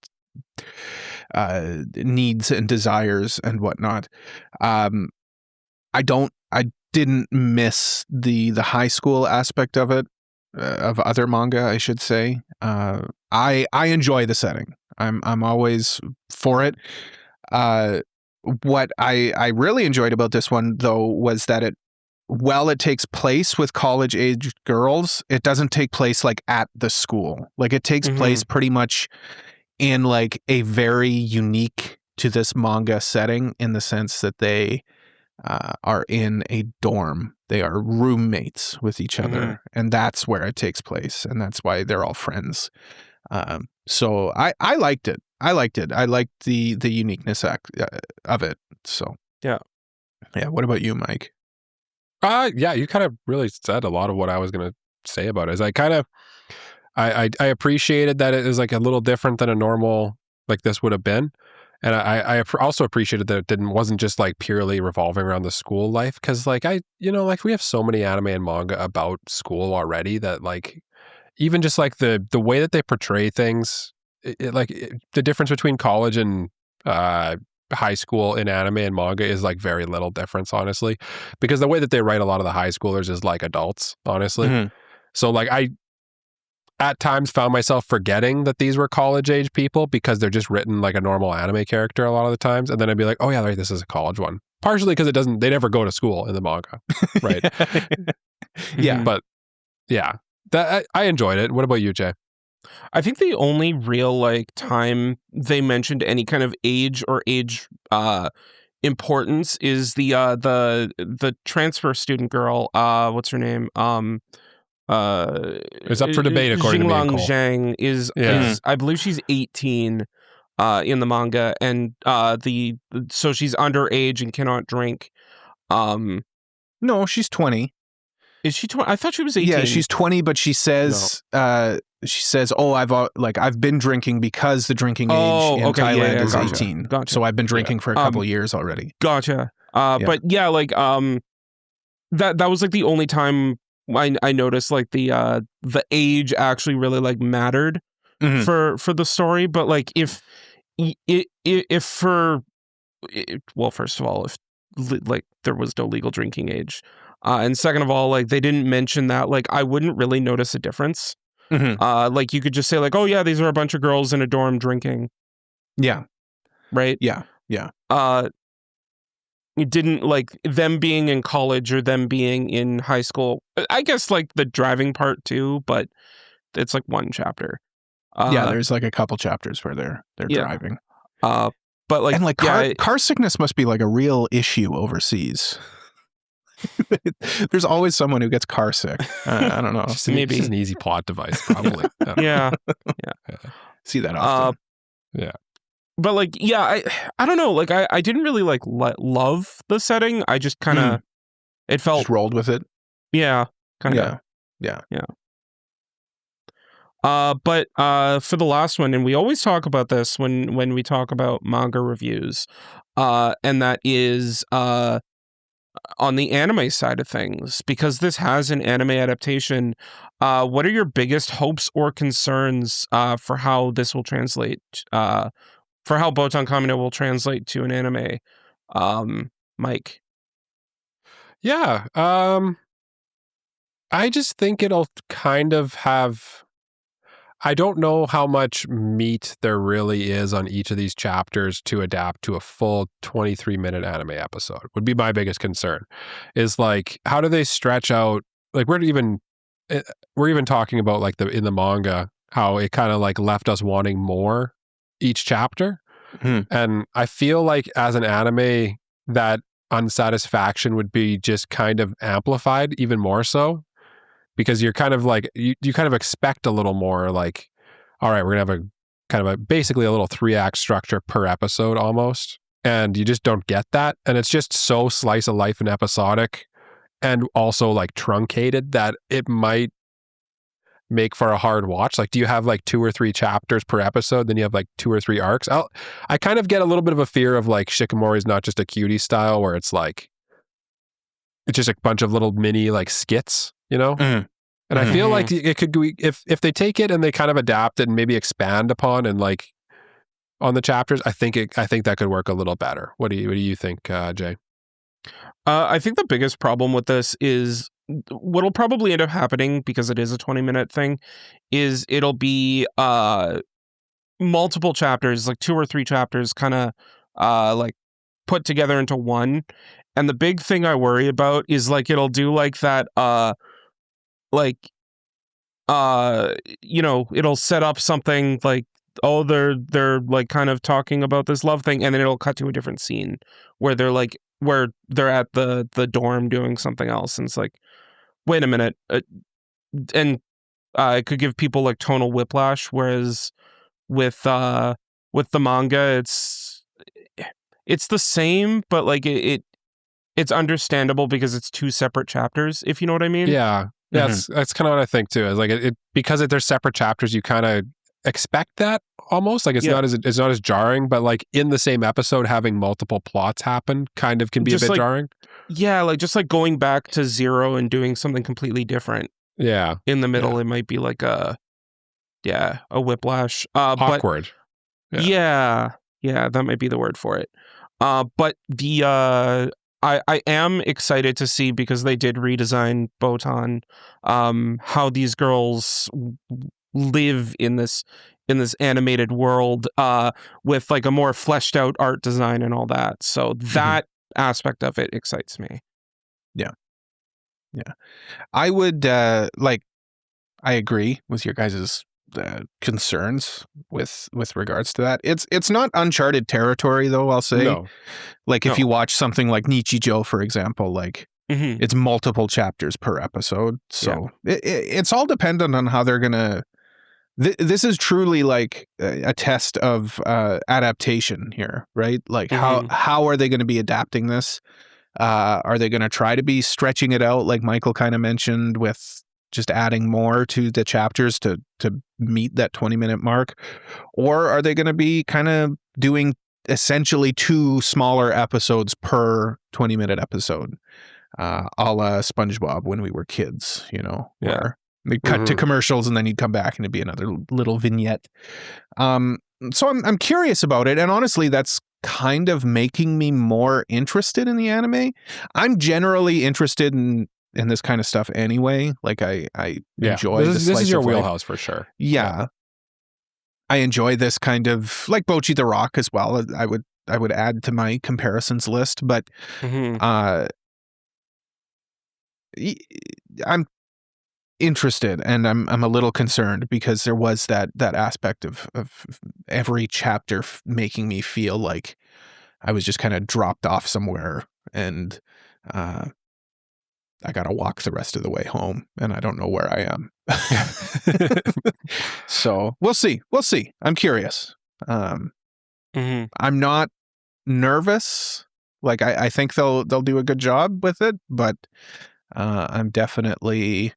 needs and desires and whatnot. I didn't miss the high school aspect of it, of other manga, I should say. I enjoy the setting. I'm always for it. What I really enjoyed about this one, though, was that it takes place with college-aged girls, it doesn't take place like at the school. Like it takes place pretty much in like a very unique to this manga setting, in the sense that they are in a dorm. They are roommates with each other, and that's where it takes place, and that's why they're all friends. So I liked it. I liked the uniqueness of it. So yeah. What about you, Mike? Yeah, you kind of really said a lot of what I was going to say about it. Is I appreciated that it is like a little different than a normal like this would have been, and I also appreciated that it wasn't just like purely revolving around the school life, because like we have so many anime and manga about school already that like even just like the way that they portray things, the difference between college and high school in anime and manga is like very little difference, honestly, because the way that they write a lot of the high schoolers is like adults, honestly. So like I at times found myself forgetting that these were college age people because they're just written like a normal anime character a lot of the times, and then I'd be like, oh yeah, right, this is a college one, partially because they never go to school in the manga, right? But yeah, that I enjoyed it. What about you, Jay? I think the only real like time they mentioned any kind of age or age importance is the transfer student girl. What's her name? It's up for debate according to me and Cole. Zhang is I believe she's 18 in the manga, and so she's underage and cannot drink. No, she's 20. Is she 20? I thought she was 18. Yeah, she's 20, but she says oh, I've been drinking because the drinking age in Thailand is 18. Gotcha. So I've been drinking for a couple years already. Gotcha. But yeah, like that was like the only time I noticed like the age actually really like mattered for the story. But like if first of all, if like there was no legal drinking age, and second of all, like they didn't mention that, like I wouldn't really notice a difference. Like you could just say like, oh yeah, these are a bunch of girls in a dorm drinking. Yeah. Right? Yeah. It didn't like them being in college or them being in high school. I guess like the driving part too, but it's like one chapter. There's like a couple chapters where they're driving. But like, and like car sickness must be like a real issue overseas. There's always someone who gets car sick. I don't know. Maybe it's an easy plot device, probably. Yeah. See that often. But like, yeah, I don't know. Like, I didn't really like love the setting. I just kind of, it felt just rolled with it. Yeah, kind of. Yeah. But for the last one, and we always talk about this when we talk about manga reviews, and that is on the anime side of things, because this has an anime adaptation. What are your biggest hopes or concerns for how this will translate? For how Botan Kamiina will translate to an anime, Mike? Yeah, I just think it'll kind of have. I don't know how much meat there really is on each of these chapters to adapt to a full 23-minute anime episode. Would be my biggest concern. Is like, how do they stretch out? Like we're even talking about like in the manga how it kind of like left us wanting more each chapter. And I feel like as an anime, that unsatisfaction would be just kind of amplified even more so, because you're kind of like, you kind of expect a little more like, all right, we're going to have a kind of basically a little 3-act structure per episode almost. And you just don't get that. And it's just so slice of life and episodic, and also like truncated, that it might make for a hard watch. Like, do you have like 2 or 3 chapters per episode, then you have like 2 or 3 arcs? I kind of get a little bit of a fear of like Shikamori's Not Just a Cutie style, where it's like it's just a bunch of little mini like skits, you know? And I feel like it could be, if they take it and they kind of adapt it and maybe expand upon and like on the chapters, I think that could work a little better. What do you think, Jay? I think the biggest problem with this is what'll probably end up happening, because it is a 20-minute thing, is it'll be multiple chapters, like 2 or 3 chapters, kind of like put together into one. And the big thing I worry about is like it'll do like that you know, it'll set up something like, oh, they're like kind of talking about this love thing, and then it'll cut to a different scene where they're at the dorm doing something else, and it's like, wait a minute, and it could give people like tonal whiplash, whereas with the manga it's the same, but like it's understandable because it's two separate chapters, if you know what I mean. Yeah. That's kind of what I think too. Is like because they're separate chapters, you kind of expect that almost. Like it's not as jarring, but like in the same episode having multiple plots happen kind of can be just a bit jarring. Yeah, like just like going back to 0 and doing something completely different. Yeah. In the middle, it might be like a whiplash. Awkward. But, yeah, that might be the word for it. But the I am excited to see, because they did redesign Botan, how these girls live in this animated world with like a more fleshed out art design and all that. So that aspect of it excites me. Yeah. I would I agree with your guys' concerns with regards to that. It's not uncharted territory, though, I'll say. No. Like if you watch something like Nichijou, for example, like it's multiple chapters per episode. So it's all dependent on how they're going to... This is truly like a test of adaptation here, right? Like how are they going to be adapting this? Are they going to try to be stretching it out, like Michael kind of mentioned, with just adding more to the chapters to meet that 20-minute mark? Or are they going to be kind of doing essentially 2 smaller episodes per 20-minute episode, a la SpongeBob when we were kids, you know, where they cut to commercials and then you'd come back and it'd be another little vignette. So I'm curious about it, and honestly, that's kind of making me more interested in the anime. I'm generally interested in this kind of stuff anyway. Like I enjoy this is your wheelhouse for sure. Yeah. I enjoy this kind of, like Bocchi the Rock as well. I would add to my comparisons list, but I'm interested, and I'm a little concerned because there was that aspect of every chapter making me feel like I was just kind of dropped off somewhere, and I got to walk the rest of the way home, and I don't know where I am. So we'll see. I'm curious. I'm not nervous. Like I think they'll do a good job with it, but I'm definitely,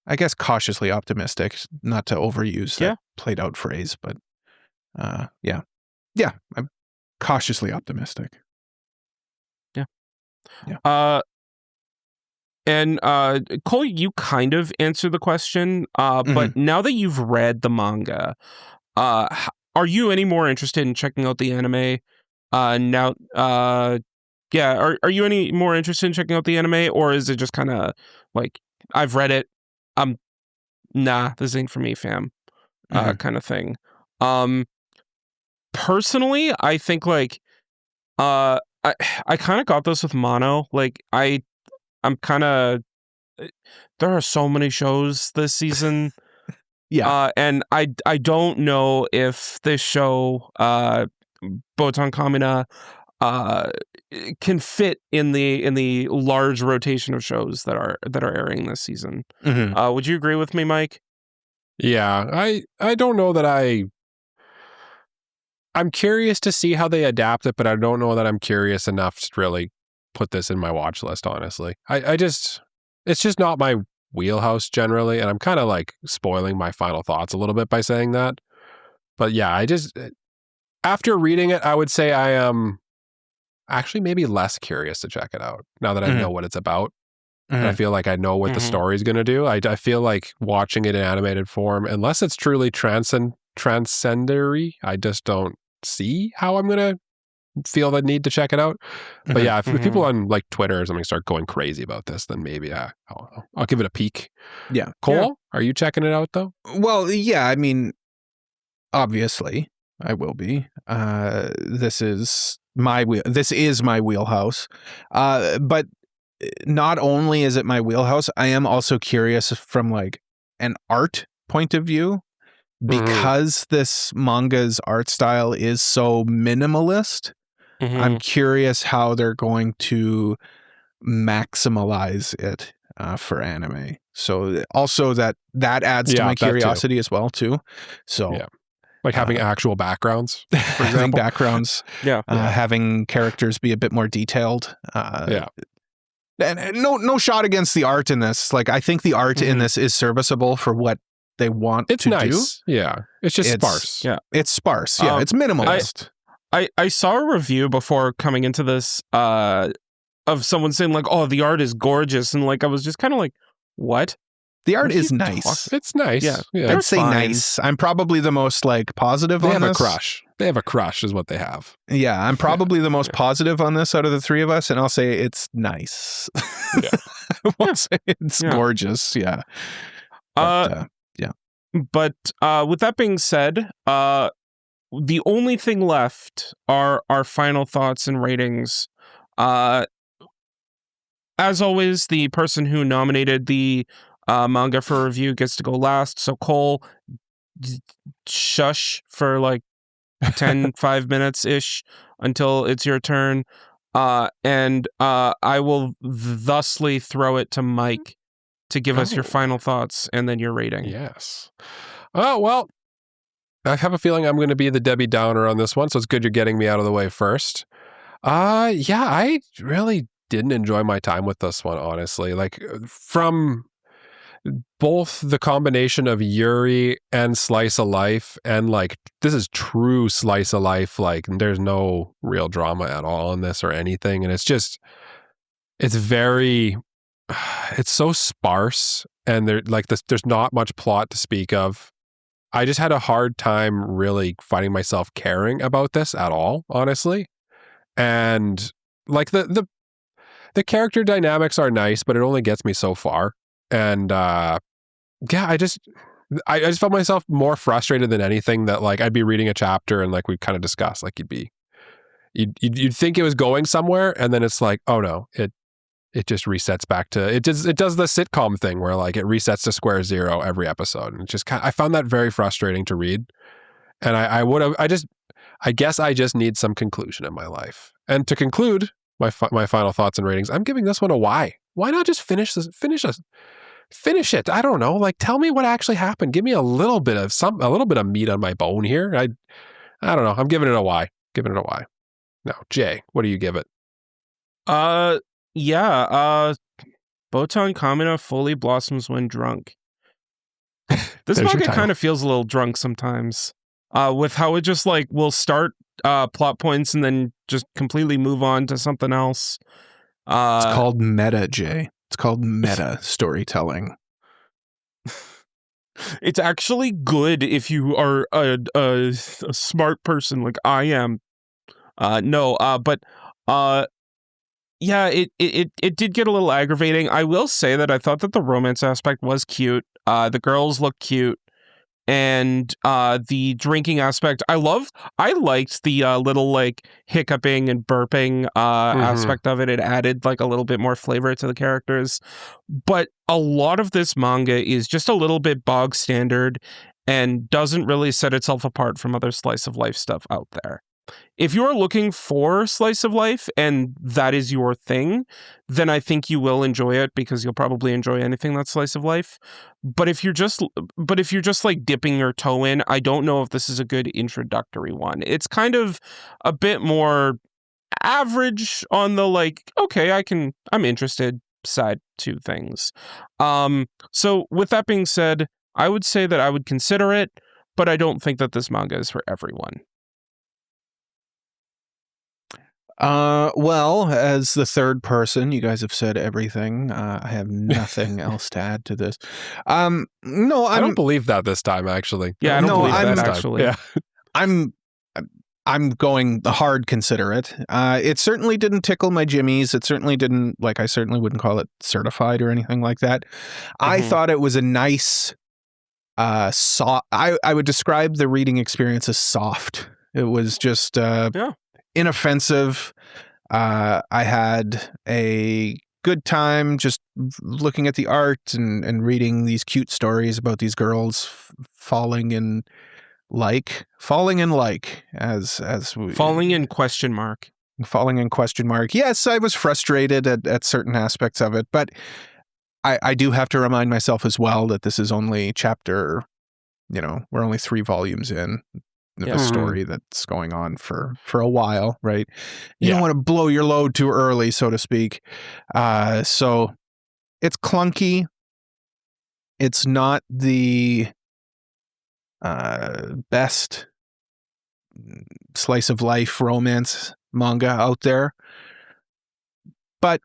I guess, cautiously optimistic, not to overuse that played out phrase, but yeah, I'm cautiously optimistic. Yeah. And Cole, you kind of answered the question, but now that you've read the manga, are you any more interested in checking out the anime? Now, are you any more interested in checking out the anime, or is it just kind of like, I've read it, nah, this ain't for me, fam, kind of thing? Personally, I think like, I kind of got this with Mono. Like I'm kind of, there are so many shows this season. And I don't know if this show, Botan Kamiina, can fit in the large rotation of shows that are airing this season. Would you agree with me, Mike? Yeah, I don't know that I'm curious to see how they adapt it, but I don't know that I'm curious enough to really put this in my watch list, honestly. It's just not my wheelhouse generally, and I'm kind of like spoiling my final thoughts a little bit by saying that. But yeah, after reading it, I would say I am actually maybe less curious to check it out now that I know what it's about. And I feel like I know what the story is going to do. I feel like watching it in animated form, unless it's truly transcendery, I just don't see how I'm going to feel the need to check it out. But yeah, if people on like Twitter or something start going crazy about this, then maybe I'll give it a peek. Yeah. Cole, are you checking it out though? Well, yeah, I mean, obviously, I will be. This is my wheelhouse. But not only is it my wheelhouse, I am also curious from like an art point of view, because this manga's art style is so minimalist. I'm curious how they're going to maximize it for anime. So also that adds to my curiosity as well too. So like having actual backgrounds, for having example. backgrounds, having characters be a bit more detailed. And no shot against the art in this. Like I think the art in this is serviceable for what they want to nice. do. Yeah. It's just sparse. Yeah. It's sparse. Yeah. It's minimalist. I saw a review before coming into this of someone saying like, oh, the art is gorgeous. And like, I was just kind of like, what? The art is nice. It's nice. Yeah. I'd say nice. I'm probably the most like positive on this. They have a crush. They have a crush is what they have. Yeah. I'm probably the most positive on this out of the three of us. And I'll say it's nice. Yeah. I won't say it's gorgeous. Yeah. But with that being said, the only thing left are our final thoughts and ratings. As always, the person who nominated the manga for review gets to go last. So Cole, shush for like 5 minutes ish until it's your turn. And I will thusly throw it to Mike to give us your final thoughts and then your rating. Yes. Oh, well, I have a feeling I'm going to be the Debbie Downer on this one, so it's good you're getting me out of the way first. Yeah, I really didn't enjoy my time with this one, honestly. Like, from both the combination of Yuri and Slice of Life, and like, this is true Slice of Life, like, there's no real drama at all in this or anything, and it's so sparse, and there's not much plot to speak of. I just had a hard time really finding myself caring about this at all, honestly. And like the character dynamics are nice, but it only gets me so far. And I just felt myself more frustrated than anything, that like I'd be reading a chapter and like we kind of discussed, like you'd think it was going somewhere, and then it's like, oh no, it just resets back to it does the sitcom thing where like it resets to square zero every episode, and I found that very frustrating to read. And I guess I just need some conclusion in my life. And to conclude my final thoughts and ratings, I'm giving this one a Y. Why not just finish it? I don't know. Like, tell me what actually happened. Give me a little bit of meat on my bone here. I don't know. I'm giving it a Y. Now, Jay, what do you give it? Botan Kamiina fully blossoms when drunk. This manga kind of feels a little drunk sometimes, with how it just like will start plot points and then just completely move on to something else. It's called meta, Jay. It's called meta storytelling. It's actually good if you are a smart person like I am. Yeah, it did get a little aggravating. I will say that I thought that the romance aspect was cute. The girls look cute, and the drinking aspect, I liked the little like hiccuping and burping aspect of it. It added like a little bit more flavor to the characters. But a lot of this manga is just a little bit bog standard and doesn't really set itself apart from other slice of life stuff out there. If you're looking for slice of life and that is your thing, then I think you will enjoy it, because you'll probably enjoy anything that's slice of life. But if you're just like dipping your toe in, I don't know if this is a good introductory one. It's kind of a bit more average on the like, okay, I'm interested side to things. So with that being said, I would say that I would consider it, but I don't think that this manga is for everyone. Well, as the third person, you guys have said everything. I have nothing else to add to this. No, I don't believe that this time, actually. Yeah, I don't believe that actually. Yeah. I'm going hard consider it. It certainly didn't tickle my jimmies. It certainly didn't, like, I certainly wouldn't call it certified or anything like that. I thought it was a nice, I would describe the reading experience as soft. It was just inoffensive. I had a good time just looking at the art and reading these cute stories about these girls falling in question mark. Falling in question mark. Yes, I was frustrated at certain aspects of it, but I do have to remind myself as well that this is only chapter, we're only 3 volumes in of a story that's going on for a while, right? You don't want to blow your load too early, so to speak. So it's clunky. It's not the best slice of life romance manga out there, but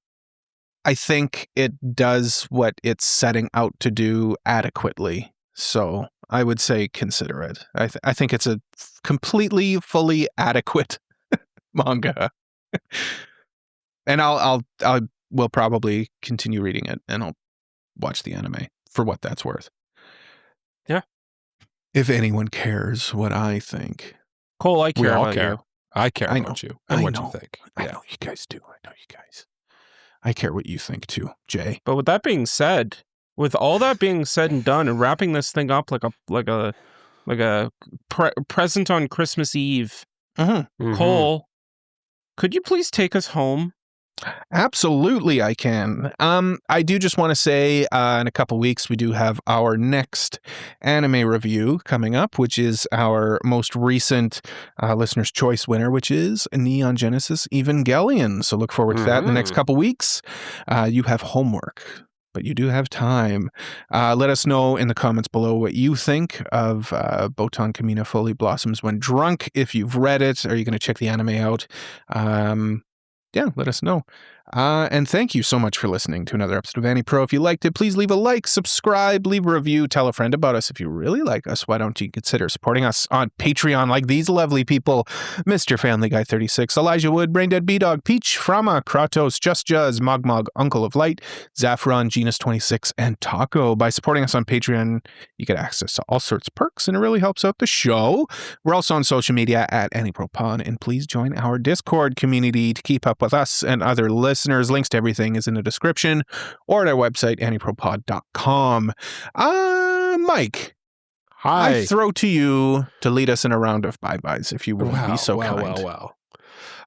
I think it does what it's setting out to do adequately. So I would say consider it. I think it's a completely, fully adequate manga, and we'll probably continue reading it, and I'll watch the anime for what that's worth. Yeah. If anyone cares what I think, Cole, I care we all about care. you. I care about you and what you think. I know you guys do. I know you guys. I care what you think too, Jay. But with that being said, with all that being said and done, and wrapping this thing up like a present on Christmas Eve, Cole, could you please take us home? Absolutely, I can. I do just want to say in a couple weeks, we do have our next anime review coming up, which is our most recent Listener's Choice winner, which is Neon Genesis Evangelion. So look forward to that in the next couple weeks. You have homework, but you do have time. Let us know in the comments below what you think of Botan Kamiina Fully Blossoms When Drunk. If you've read it, are you going to check the anime out? Yeah, let us know. And thank you so much for listening to another episode of AniPro. If you liked it, please leave a like, subscribe, leave a review, tell a friend about us. If you really like us, why don't you consider supporting us on Patreon like these lovely people? Mr. Family Guy 36, Elijah Wood, Braindead B-Dog, Peach, Frama, Kratos, Just Juz, Mogmog, Uncle of Light, Zaffron, Genus 26, and Taco. By supporting us on Patreon, you get access to all sorts of perks, and it really helps out the show. We're also on social media at AniProPod, and please join our Discord community to keep up with us and other listeners. Links to everything is in the description or at our website, anipropod.com. Mike. Hi. I throw to you to lead us in a round of bye-byes, if you would be so kind.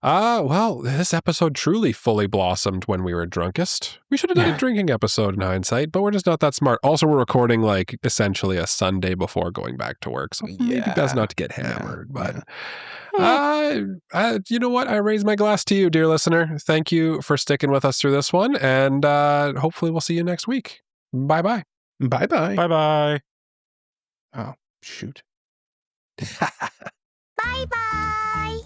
Well, this episode truly fully blossomed when we were drunkest. We should have done a drinking episode in hindsight, but we're just not that smart. Also, we're recording like essentially a Sunday before going back to work, so maybe best not to get hammered. But you know what? I raise my glass to you, dear listener. Thank you for sticking with us through this one, and hopefully we'll see you next week. Bye-bye. Bye-bye. Bye-bye. Oh, shoot. Bye-bye.